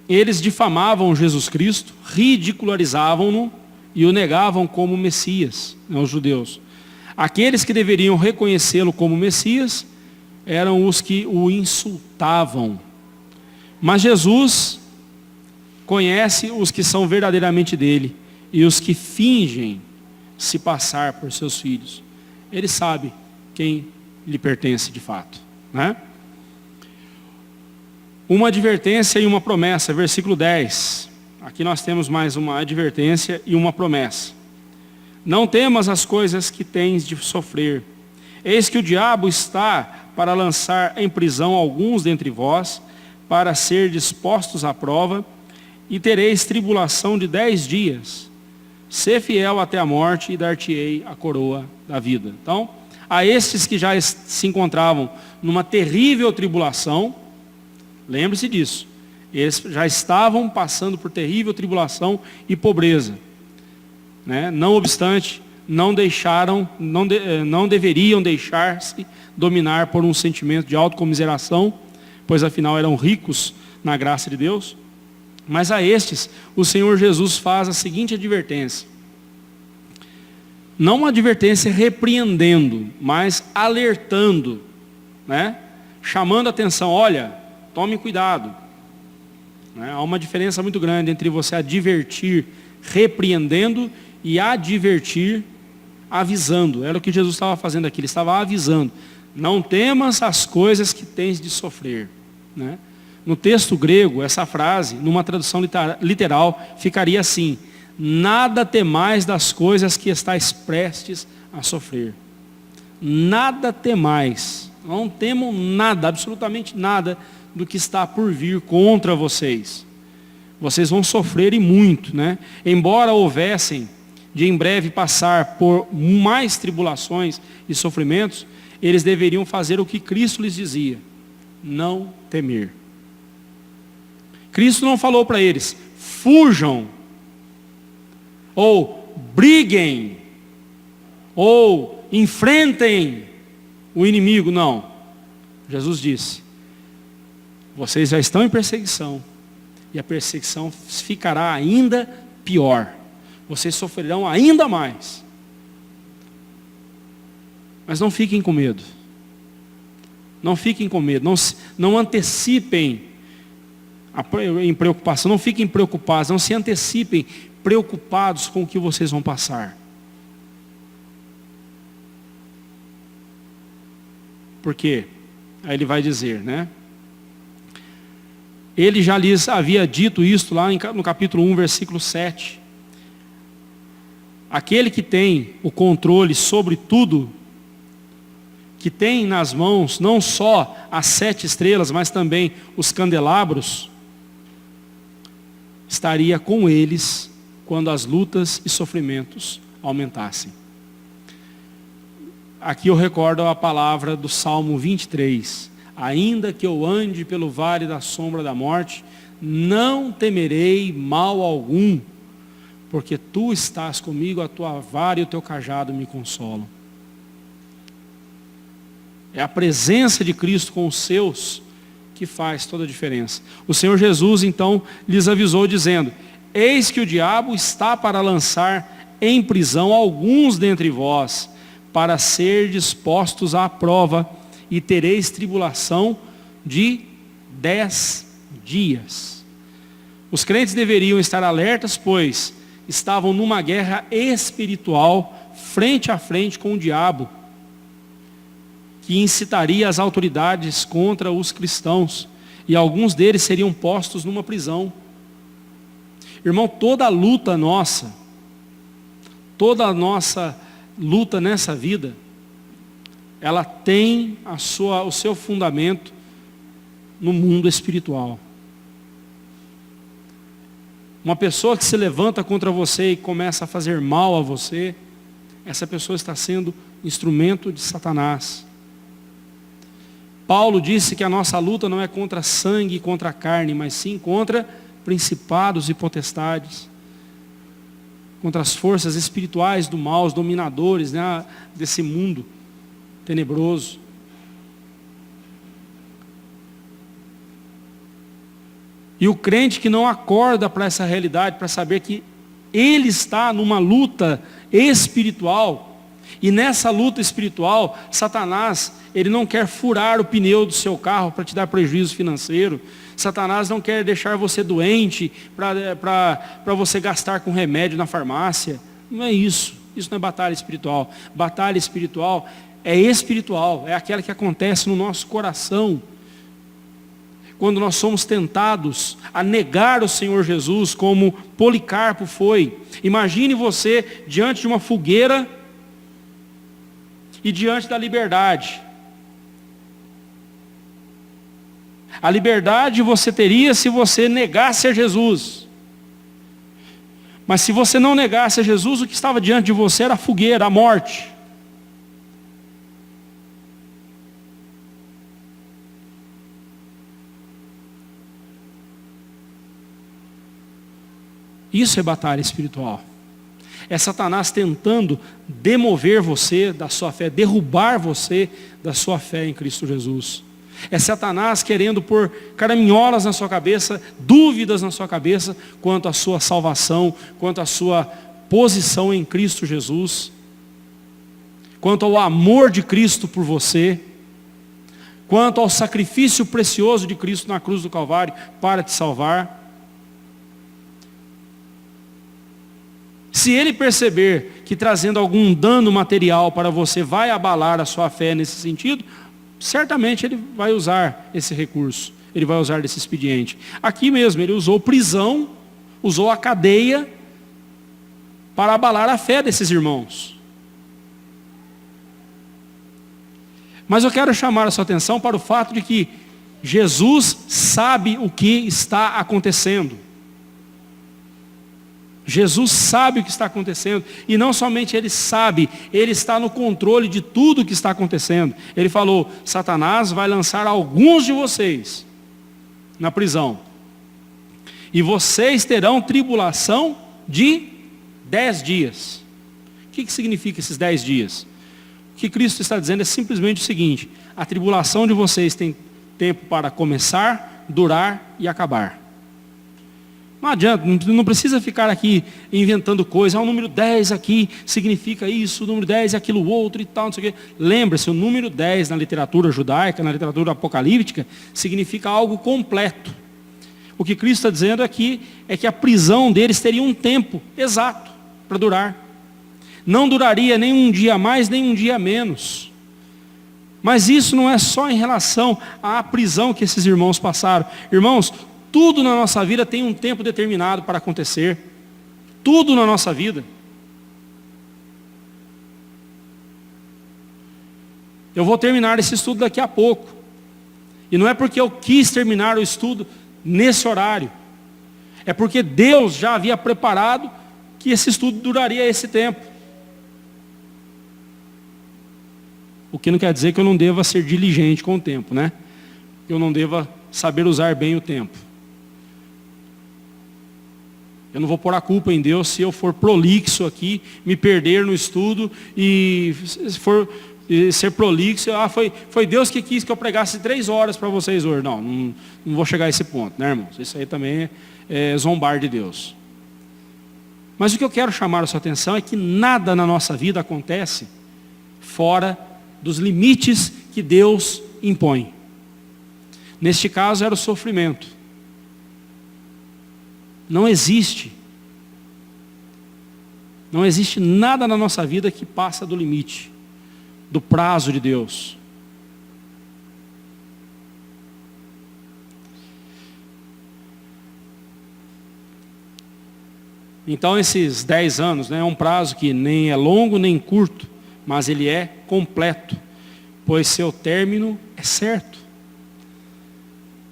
Eles difamavam Jesus Cristo, ridicularizavam-no e o negavam como Messias, né, os judeus. Aqueles que deveriam reconhecê-lo como Messias eram os que o insultavam. Mas Jesus conhece os que são verdadeiramente dele e os que fingem se passar por seus filhos. Ele sabe quem lhe pertence de fato, né? Uma advertência e uma promessa, versículo 10. Aqui nós temos mais uma advertência e uma promessa. Não temas as coisas que tens de sofrer. Eis que o diabo está para lançar em prisão alguns dentre vós, para ser dispostos à prova, e tereis tribulação de 10 dias. Sê fiel até a morte, e dar-te-ei a coroa da vida. Então, a estes que já se encontravam numa terrível tribulação, lembre-se disso, eles já estavam passando por terrível tribulação e pobreza, né? Não obstante, não deveriam deixar-se dominar por um sentimento de autocomiseração, pois afinal eram ricos na graça de Deus. Mas a estes, o Senhor Jesus faz a seguinte advertência. Não uma advertência repreendendo, mas alertando, né? Chamando a atenção, olha, tome cuidado. Né? Há uma diferença muito grande entre você advertir repreendendo e advertir avisando. Era o que Jesus estava fazendo aqui, ele estava avisando. Não temas as coisas que tens de sofrer, né? No texto grego, essa frase, numa tradução literal, ficaria assim: nada temais das coisas que estáis prestes a sofrer. Nada temais. Não temam nada, absolutamente nada do que está por vir contra vocês. Vocês vão sofrer e muito, né? Embora houvessem de em breve passar por mais tribulações e sofrimentos, eles deveriam fazer o que Cristo lhes dizia: não temer. Cristo não falou para eles: fujam, ou briguem, ou enfrentem o inimigo. Não. Jesus disse: vocês já estão em perseguição, e a perseguição ficará ainda pior. Vocês sofrerão ainda mais. Mas não fiquem com medo. Não fiquem com medo. Não antecipem em preocupação. Não fiquem preocupados. Não se antecipem preocupados com o que vocês vão passar. Por quê? Aí ele vai dizer, né? Ele já lhes havia dito isto lá no capítulo 1, versículo 7. Aquele que tem o controle sobre tudo, que tem nas mãos não só as 7 estrelas, mas também os candelabros, estaria com eles quando as lutas e sofrimentos aumentassem. Aqui eu recordo a palavra do Salmo 23. Ainda que eu ande pelo vale da sombra da morte, não temerei mal algum, porque tu estás comigo, a tua vara e o teu cajado me consolam. É a presença de Cristo com os seus que faz toda a diferença. O Senhor Jesus então lhes avisou dizendo: eis que o diabo está para lançar em prisão alguns dentre vós, para ser dispostos à prova, e tereis tribulação de 10 dias. Os crentes deveriam estar alertas, pois estavam numa guerra espiritual, frente a frente com o diabo, que incitaria as autoridades contra os cristãos, e alguns deles seriam postos numa prisão. Irmão, toda a luta nossa, toda a nossa luta nessa vida, ela tem o seu fundamento no mundo espiritual. Uma pessoa que se levanta contra você e começa a fazer mal a você, essa pessoa está sendo instrumento de Satanás. Paulo disse que a nossa luta não é contra sangue e contra carne, mas sim contra principados e potestades, contra as forças espirituais do mal, os dominadores, né, desse mundo tenebroso. E o crente que não acorda para essa realidade, para saber que ele está numa luta espiritual, e nessa luta espiritual, Satanás, ele não quer furar o pneu do seu carro para te dar prejuízo financeiro. Satanás não quer deixar você doente para você gastar com remédio na farmácia. Não é isso. Isso não é batalha espiritual. Batalha espiritual, é aquela que acontece no nosso coração. Quando nós somos tentados a negar o Senhor Jesus, como Policarpo foi. Imagine você diante de uma fogueira e diante da liberdade. A liberdade você teria se você negasse a Jesus. Mas se você não negasse a Jesus, o que estava diante de você era a fogueira, a morte. Isso é batalha espiritual. É Satanás tentando demover você da sua fé, derrubar você da sua fé em Cristo Jesus. É Satanás querendo pôr caraminholas na sua cabeça, dúvidas na sua cabeça, quanto à sua salvação, quanto à sua posição em Cristo Jesus, quanto ao amor de Cristo por você, quanto ao sacrifício precioso de Cristo na cruz do Calvário para te salvar. Se ele perceber que trazendo algum dano material para você vai abalar a sua fé nesse sentido, certamente ele vai usar esse recurso, ele vai usar desse expediente. Aqui mesmo, ele usou prisão, usou a cadeia para abalar a fé desses irmãos. Mas eu quero chamar a sua atenção para o fato de que Jesus sabe o que está acontecendo. Jesus sabe o que está acontecendo. E não somente ele sabe, ele está no controle de tudo o que está acontecendo. Ele falou: Satanás vai lançar alguns de vocês na prisão. E vocês terão tribulação de 10 dias. O que significa esses 10 dias? O que Cristo está dizendo é simplesmente o seguinte: a tribulação de vocês tem tempo para começar, durar e acabar. Não adianta, não precisa ficar aqui inventando coisas. O número 10 aqui significa isso, o número 10 é aquilo outro e tal, não sei o quê. Lembre-se, o número 10 na literatura judaica, na literatura apocalíptica, significa algo completo. O que Cristo está dizendo aqui é que a prisão deles teria um tempo exato para durar. Não duraria nem um dia a mais, nem um dia a menos. Mas isso não é só em relação à prisão que esses irmãos passaram. Irmãos, tudo na nossa vida tem um tempo determinado para acontecer. Tudo na nossa vida. Eu vou terminar esse estudo daqui a pouco. E não é porque eu quis terminar o estudo nesse horário. É porque Deus já havia preparado que esse estudo duraria esse tempo. O que não quer dizer que eu não deva ser diligente com o tempo, né? Que eu não deva saber usar bem o tempo. Eu não vou pôr a culpa em Deus se eu for prolixo aqui, me perder no estudo e for ser prolixo. Foi Deus que quis que eu pregasse 3 horas para vocês hoje. Não vou chegar a esse ponto, né, irmãos? Isso aí também é zombar de Deus. Mas o que eu quero chamar a sua atenção é que nada na nossa vida acontece fora dos limites que Deus impõe. Neste caso era o sofrimento. Não existe nada na nossa vida que passa do limite, do prazo de Deus. Então esses 10 anos, né, é um prazo que nem é longo nem curto, mas ele é completo, pois seu término é certo.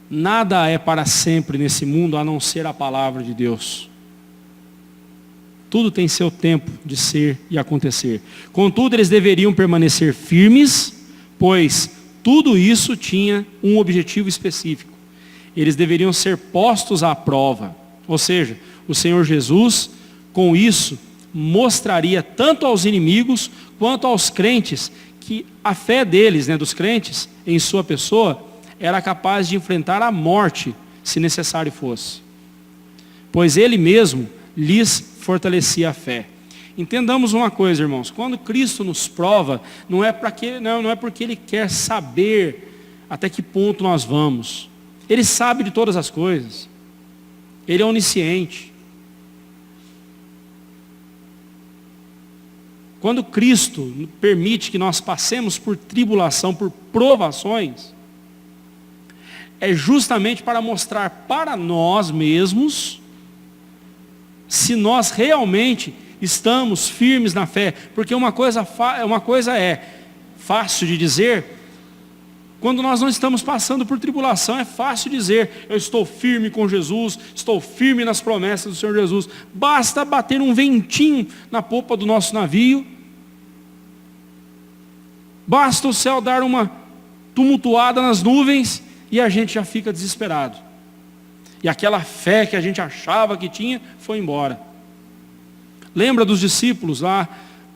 Nada é para sempre nesse mundo a não ser a palavra de Deus. Tudo tem seu tempo de ser e acontecer. Contudo, eles deveriam permanecer firmes, pois tudo isso tinha um objetivo específico. Eles deveriam ser postos à prova. Ou seja, o Senhor Jesus, com isso, mostraria tanto aos inimigos quanto aos crentes que a fé deles, né, dos crentes, em sua pessoa, era capaz de enfrentar a morte, se necessário fosse. Pois ele mesmo lhes fortalecia a fé. Entendamos uma coisa, irmãos, quando Cristo nos prova, não é porque ele quer saber até que ponto nós vamos. Ele sabe de todas as coisas. Ele é onisciente. Quando Cristo permite que nós passemos por tribulação, por provações, é justamente para mostrar para nós mesmos se nós realmente estamos firmes na fé. Porque uma coisa é fácil de dizer, quando nós não estamos passando por tribulação, é fácil dizer: eu estou firme com Jesus, estou firme nas promessas do Senhor Jesus. Basta bater um ventinho na popa do nosso navio, basta o céu dar uma tumultuada nas nuvens e a gente já fica desesperado. E aquela fé que a gente achava que tinha, foi embora. Lembra dos discípulos lá,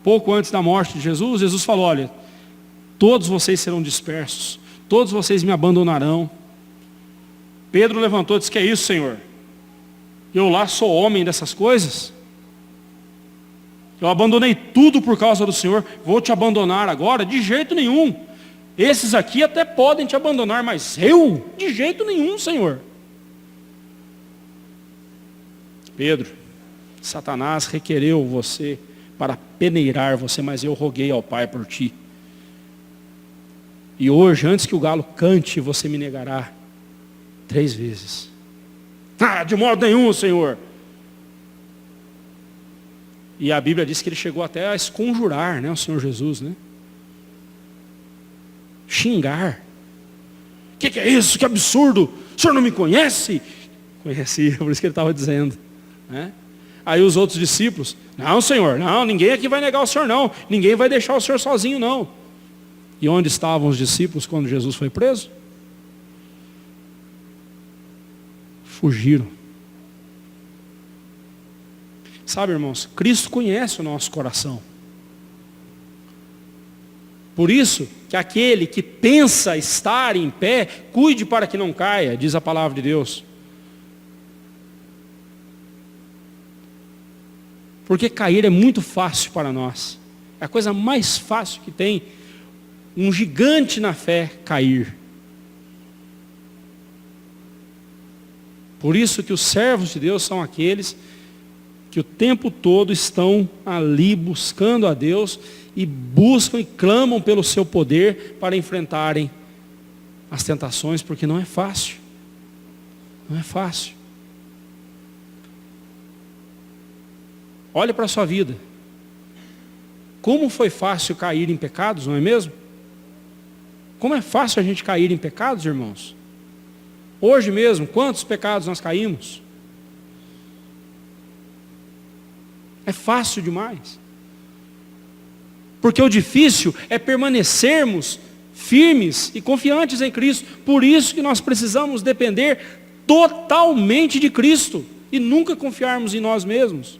pouco antes da morte de Jesus? Jesus falou: olha, todos vocês serão dispersos, todos vocês me abandonarão. Pedro levantou e disse: que é isso, Senhor? Eu lá sou homem dessas coisas? Eu abandonei tudo por causa do Senhor, vou te abandonar agora? De jeito nenhum. Esses aqui até podem te abandonar, mas eu? De jeito nenhum, Senhor. Pedro, Satanás requereu você para peneirar você, mas eu roguei ao Pai por ti. E hoje, antes que o galo cante, você me negará 3 vezes. De modo nenhum, Senhor. E a Bíblia diz que ele chegou até a esconjurar, né, o Senhor Jesus, né? Xingar. O que é isso? Que absurdo! O senhor não me conhece? Conhecia, por isso que ele estava dizendo, né? Aí os outros discípulos, não, Senhor, não, ninguém aqui vai negar o Senhor, não. Ninguém vai deixar o Senhor sozinho, não. E onde estavam os discípulos quando Jesus foi preso? Fugiram. Sabe, irmãos, Cristo conhece o nosso coração. Por isso que aquele que pensa estar em pé, cuide para que não caia, diz a palavra de Deus. Porque cair é muito fácil para nós. É a coisa mais fácil que tem. Um gigante na fé cair. Por isso que os servos de Deus são aqueles que o tempo todo estão ali buscando a Deus e buscam e clamam pelo seu poder para enfrentarem as tentações, porque não é fácil. Não é fácil. Olhe para a sua vida. Como foi fácil cair em pecados, não é mesmo? Como é fácil a gente cair em pecados, irmãos? Hoje mesmo, quantos pecados nós caímos? É fácil demais. Porque o difícil é permanecermos firmes e confiantes em Cristo. Por isso que nós precisamos depender totalmente de Cristo e nunca confiarmos em nós mesmos.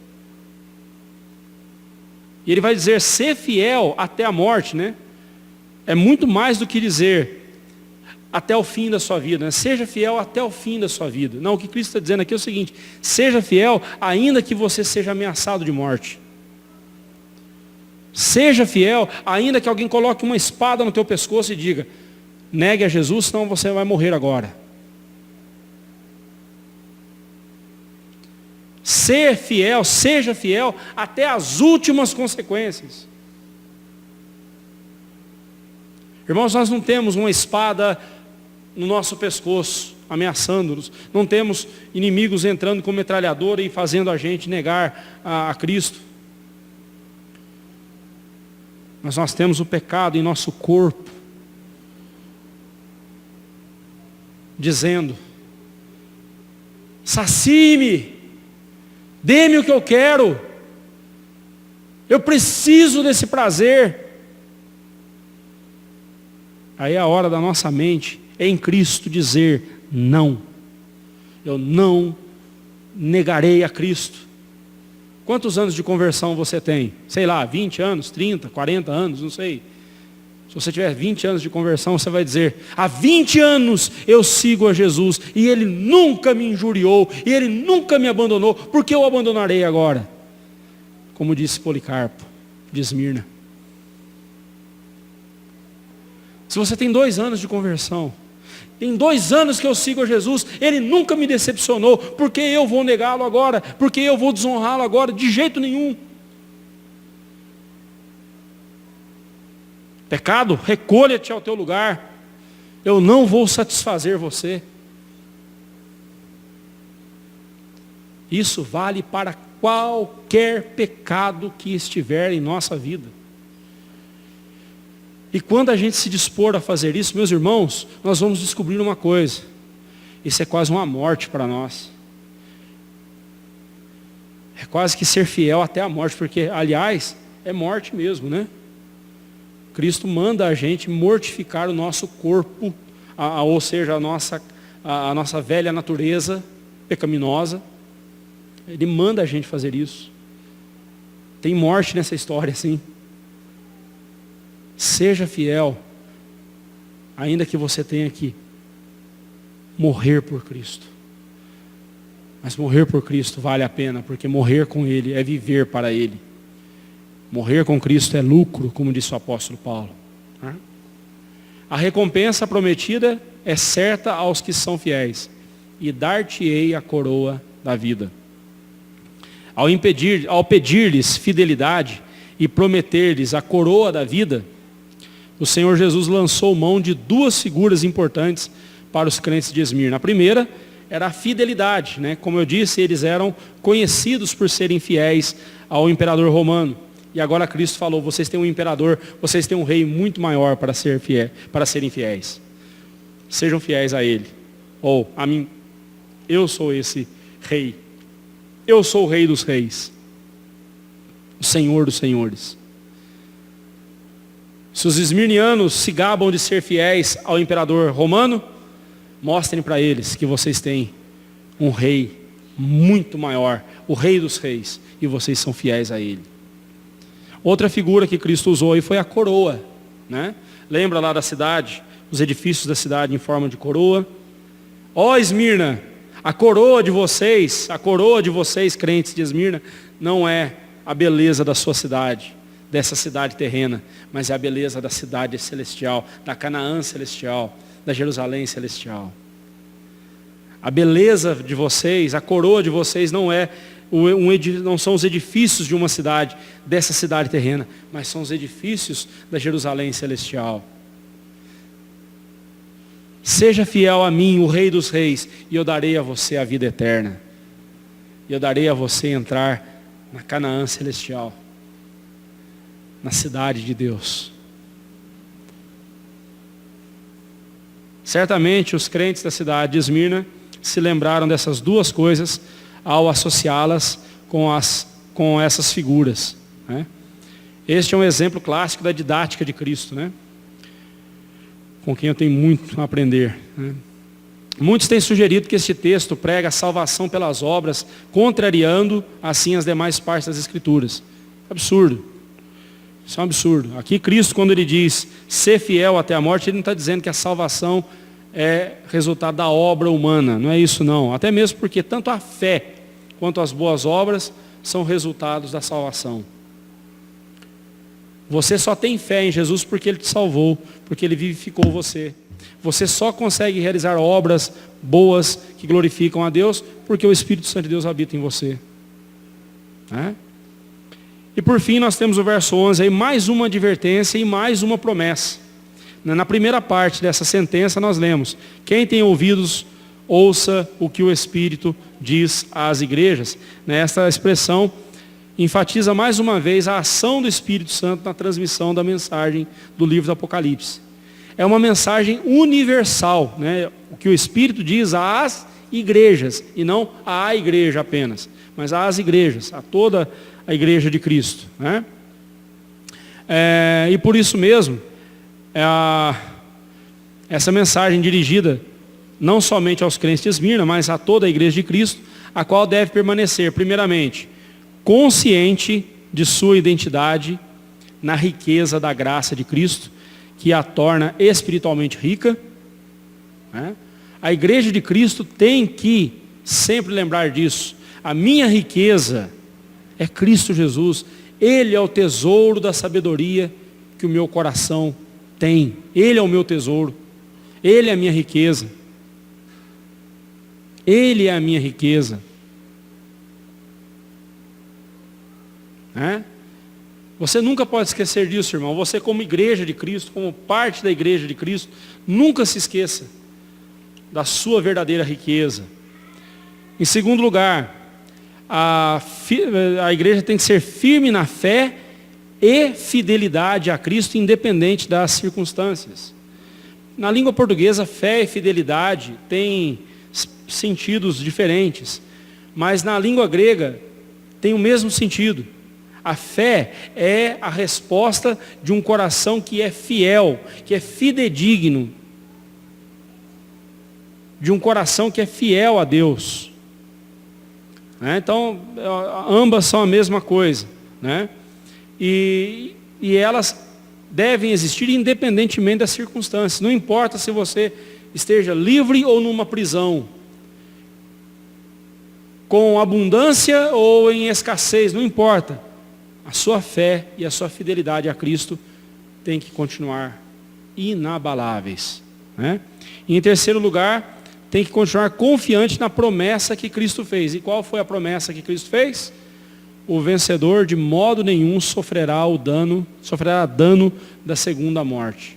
E ele vai dizer, ser fiel até a morte, né? É muito mais do que dizer até o fim da sua vida, né? Seja fiel até o fim da sua vida. Não, o que Cristo está dizendo aqui é o seguinte, seja fiel ainda que você seja ameaçado de morte. Seja fiel ainda que alguém coloque uma espada no teu pescoço e diga, negue a Jesus, senão você vai morrer agora. Ser fiel, seja fiel até as últimas consequências. Irmãos, nós não temos uma espada no nosso pescoço, ameaçando-nos. Não temos inimigos entrando com metralhadora e fazendo a gente negar a Cristo. Mas nós temos o pecado em nosso corpo, dizendo, sacie-me, dê-me o que eu quero, eu preciso desse prazer. Aí é a hora da nossa mente, em Cristo, dizer, não, eu não negarei a Cristo. Quantos anos de conversão você tem? Sei lá, 20 anos, 30, 40 anos, não sei. Se você tiver 20 anos de conversão, você vai dizer, há 20 anos eu sigo a Jesus, e Ele nunca me injuriou, e Ele nunca me abandonou, por que eu o abandonarei agora? Como disse Policarpo, de Esmirna. Se você tem 2 anos de conversão, tem 2 anos que eu sigo a Jesus, Ele nunca me decepcionou, por que eu vou negá-lo agora? Por que eu vou desonrá-lo agora? De jeito nenhum. Pecado, recolha-te ao teu lugar. Eu não vou satisfazer você. Isso vale para qualquer pecado que estiver em nossa vida. E quando a gente se dispor a fazer isso, meus irmãos, nós vamos descobrir uma coisa. Isso é quase uma morte para nós. É quase que ser fiel até a morte, porque, aliás, é morte mesmo, né? Cristo manda a gente mortificar o nosso corpo, ou seja, a nossa velha natureza pecaminosa. Ele manda a gente fazer isso. Tem morte nessa história, sim. Seja fiel, ainda que você tenha que morrer por Cristo. Mas morrer por Cristo vale a pena, porque morrer com Ele é viver para Ele. Morrer com Cristo é lucro, como disse o apóstolo Paulo. A recompensa prometida é certa aos que são fiéis, e dar-te-ei a coroa da vida. Ao pedir-lhes fidelidade e prometer-lhes a coroa da vida, o Senhor Jesus lançou mão de 2 figuras importantes para os crentes de Esmirna. A primeira era a fidelidade, né? Como eu disse, eles eram conhecidos por serem fiéis ao imperador romano. E agora Cristo falou, vocês têm um imperador, vocês têm um rei muito maior para serem fiéis. Sejam fiéis a ele. Ou a mim, eu sou esse rei. Eu sou o rei dos reis. O Senhor dos senhores. Se os esmirnianos se gabam de ser fiéis ao imperador romano, mostrem para eles que vocês têm um rei muito maior, o rei dos reis, e vocês são fiéis a ele. Outra figura que Cristo usou aí foi a coroa, né? Lembra lá da cidade, os edifícios da cidade em forma de coroa? Ó Esmirna, a coroa de vocês, crentes de Esmirna, não é a beleza da sua cidade, dessa cidade terrena, mas é a beleza da cidade celestial, da Canaã celestial, da Jerusalém celestial. A beleza de vocês, a coroa de vocês não são os edifícios de uma cidade, dessa cidade terrena, mas são os edifícios da Jerusalém celestial. Seja fiel a mim, o Rei dos Reis, e eu darei a você a vida eterna. E eu darei a você entrar na Canaã celestial, na cidade de Deus. Certamente os crentes da cidade de Esmirna se lembraram dessas duas coisas ao associá-las com essas figuras, né? Este é um exemplo clássico da didática de Cristo, né? Com quem eu tenho muito a aprender, né? Muitos têm sugerido que este texto prega a salvação pelas obras, contrariando assim as demais partes das Escrituras. Absurdo. Isso é um absurdo. Aqui Cristo, quando ele diz ser fiel até a morte, ele não está dizendo que a salvação é resultado da obra humana. Não é isso não. Até mesmo porque tanto a fé quanto as boas obras são resultados da salvação. Você só tem fé em Jesus porque ele te salvou, porque ele vivificou você. Você só consegue realizar obras boas que glorificam a Deus porque o Espírito Santo de Deus habita em você, né? E por fim nós temos o verso 11 aí, mais uma advertência e mais uma promessa. Na primeira parte dessa sentença nós lemos: quem tem ouvidos, ouça o que o Espírito diz às igrejas. Esta expressão enfatiza mais uma vez a ação do Espírito Santo na transmissão da mensagem do livro do Apocalipse. É uma mensagem universal, né? O que o Espírito diz às igrejas, e não à igreja apenas, mas às igrejas, a toda a igreja de Cristo, né? E por isso mesmo, essa mensagem dirigida não somente aos crentes de Esmirna, mas a toda a igreja de Cristo, a qual deve permanecer, primeiramente, consciente de sua identidade na riqueza da graça de Cristo, que a torna espiritualmente rica, né? A igreja de Cristo tem que sempre lembrar disso. A minha riqueza é Cristo Jesus. Ele é o tesouro da sabedoria que o meu coração tem. Ele é o meu tesouro. Ele é a minha riqueza. Ele é a minha riqueza. Você nunca pode esquecer disso, irmão. Você, como igreja de Cristo, como parte da igreja de Cristo, nunca se esqueça da sua verdadeira riqueza. Em segundo lugar, a igreja tem que ser firme na fé e fidelidade a Cristo, independente das circunstâncias. Na língua portuguesa, fé e fidelidade têm sentidos diferentes, mas na língua grega tem o mesmo sentido. A fé é a resposta de um coração que é fiel, que é fidedigno, de um coração que é fiel a Deus, né? Então, ambas são a mesma coisa, né? E elas devem existir independentemente das circunstâncias. Não importa se você esteja livre ou numa prisão, com abundância ou em escassez, não importa. A sua fé e a sua fidelidade a Cristo tem que continuar inabaláveis, né? E em terceiro lugar, tem que continuar confiante na promessa que Cristo fez. E qual foi a promessa que Cristo fez? O vencedor de modo nenhum sofrerá dano da segunda morte.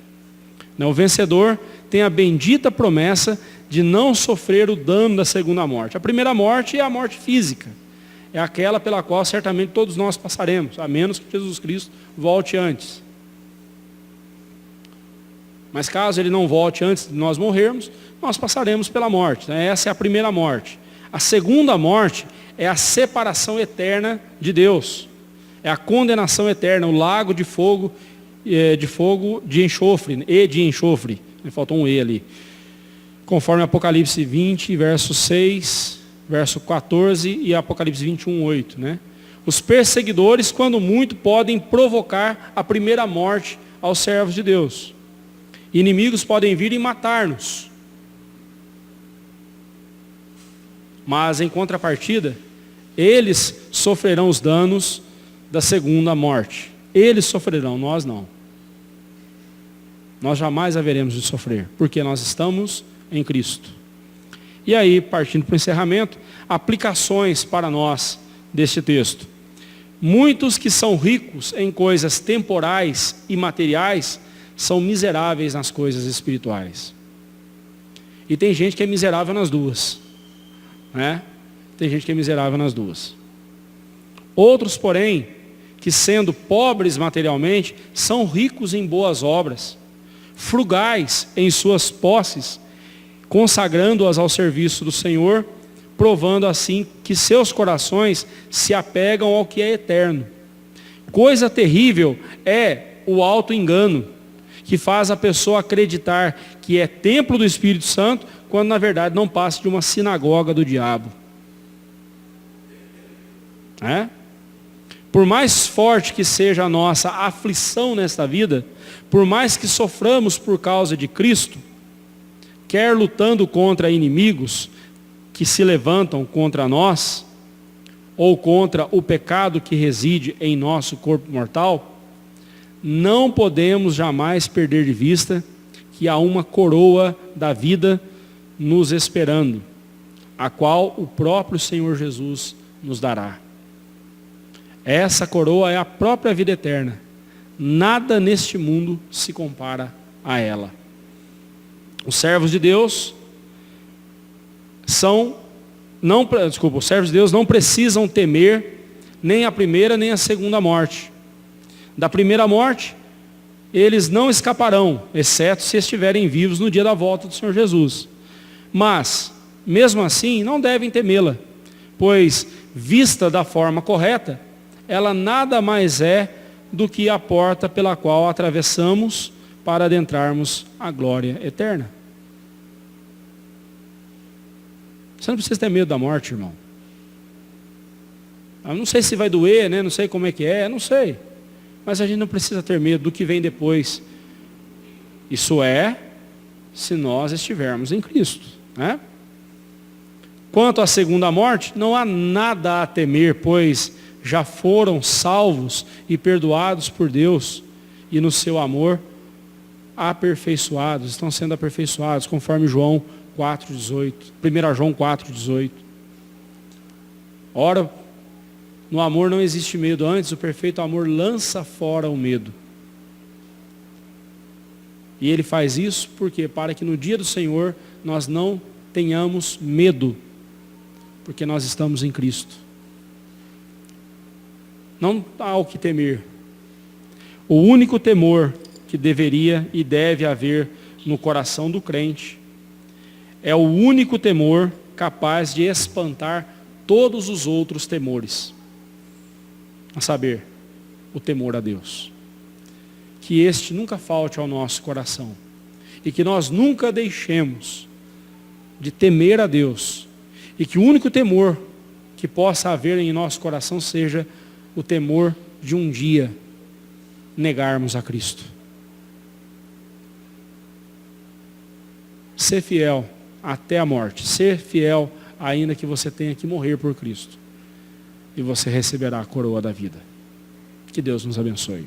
O vencedor tem a bendita promessa de não sofrer o dano da segunda morte. A primeira morte é a morte física. É aquela pela qual certamente todos nós passaremos, a menos que Jesus Cristo volte antes. Mas caso ele não volte antes de nós morrermos, nós passaremos pela morte. Essa é a primeira morte. A segunda morte é a separação eterna de Deus. É a condenação eterna, o lago de fogo, de enxofre, e de enxofre. Faltou um E ali. Conforme Apocalipse 20, verso 6, verso 14 e Apocalipse 21, 8. Né? Os perseguidores, quando muito, podem provocar a primeira morte aos servos de Deus. Inimigos podem vir e matar-nos. Mas, em contrapartida, eles sofrerão os danos da segunda morte. Eles sofrerão, nós não. Nós jamais haveremos de sofrer, porque nós estamos em Cristo. E aí, partindo para o encerramento, aplicações para nós deste texto. Muitos que são ricos em coisas temporais e materiais são miseráveis nas coisas espirituais. E tem gente que é miserável nas duas. Né? Tem gente que é miserável nas duas. Outros, porém, que sendo pobres materialmente, são ricos em boas obras, frugais em suas posses, consagrando-as ao serviço do Senhor, provando assim que seus corações se apegam ao que é eterno. Coisa terrível é o auto-engano, que faz a pessoa acreditar que é templo do Espírito Santo, quando na verdade não passa de uma sinagoga do diabo. Por mais forte que seja a nossa aflição nesta vida, por mais que soframos por causa de Cristo, quer lutando contra inimigos que se levantam contra nós, ou contra o pecado que reside em nosso corpo mortal, não podemos jamais perder de vista que há uma coroa da vida nos esperando, a qual o próprio Senhor Jesus nos dará. Essa coroa é a própria vida eterna. Nada neste mundo se compara a ela. Os servos de Deus os servos de Deus não precisam temer nem a primeira nem a segunda morte. Da primeira morte, eles não escaparão, exceto se estiverem vivos no dia da volta do Senhor Jesus. Mas, mesmo assim, não devem temê-la, pois, vista da forma correta, ela nada mais é do que a porta pela qual atravessamos para adentrarmos a glória eterna. Você não precisa ter medo da morte, irmão. Eu não sei se vai doer, né? Não sei como é que é, não sei. Mas a gente não precisa ter medo do que vem depois. Isso é, se nós estivermos em Cristo. Né? Quanto à segunda morte, não há nada a temer, pois já foram salvos e perdoados por Deus e no seu amor aperfeiçoados, estão sendo aperfeiçoados, conforme João 4,18, 1 João 4,18. Ora, no amor não existe medo, antes o perfeito amor lança fora o medo. E ele faz isso porque para que no dia do Senhor nós não tenhamos medo, porque nós estamos em Cristo. Não há o que temer. O único temor que deveria e deve haver no coração do crente é o único temor capaz de espantar todos os outros temores. A saber, o temor a Deus. Que este nunca falte ao nosso coração. E que nós nunca deixemos de temer a Deus. E que o único temor que possa haver em nosso coração seja o temor de um dia negarmos a Cristo. Ser fiel até a morte. Ser fiel ainda que você tenha que morrer por Cristo. E você receberá a coroa da vida. Que Deus nos abençoe.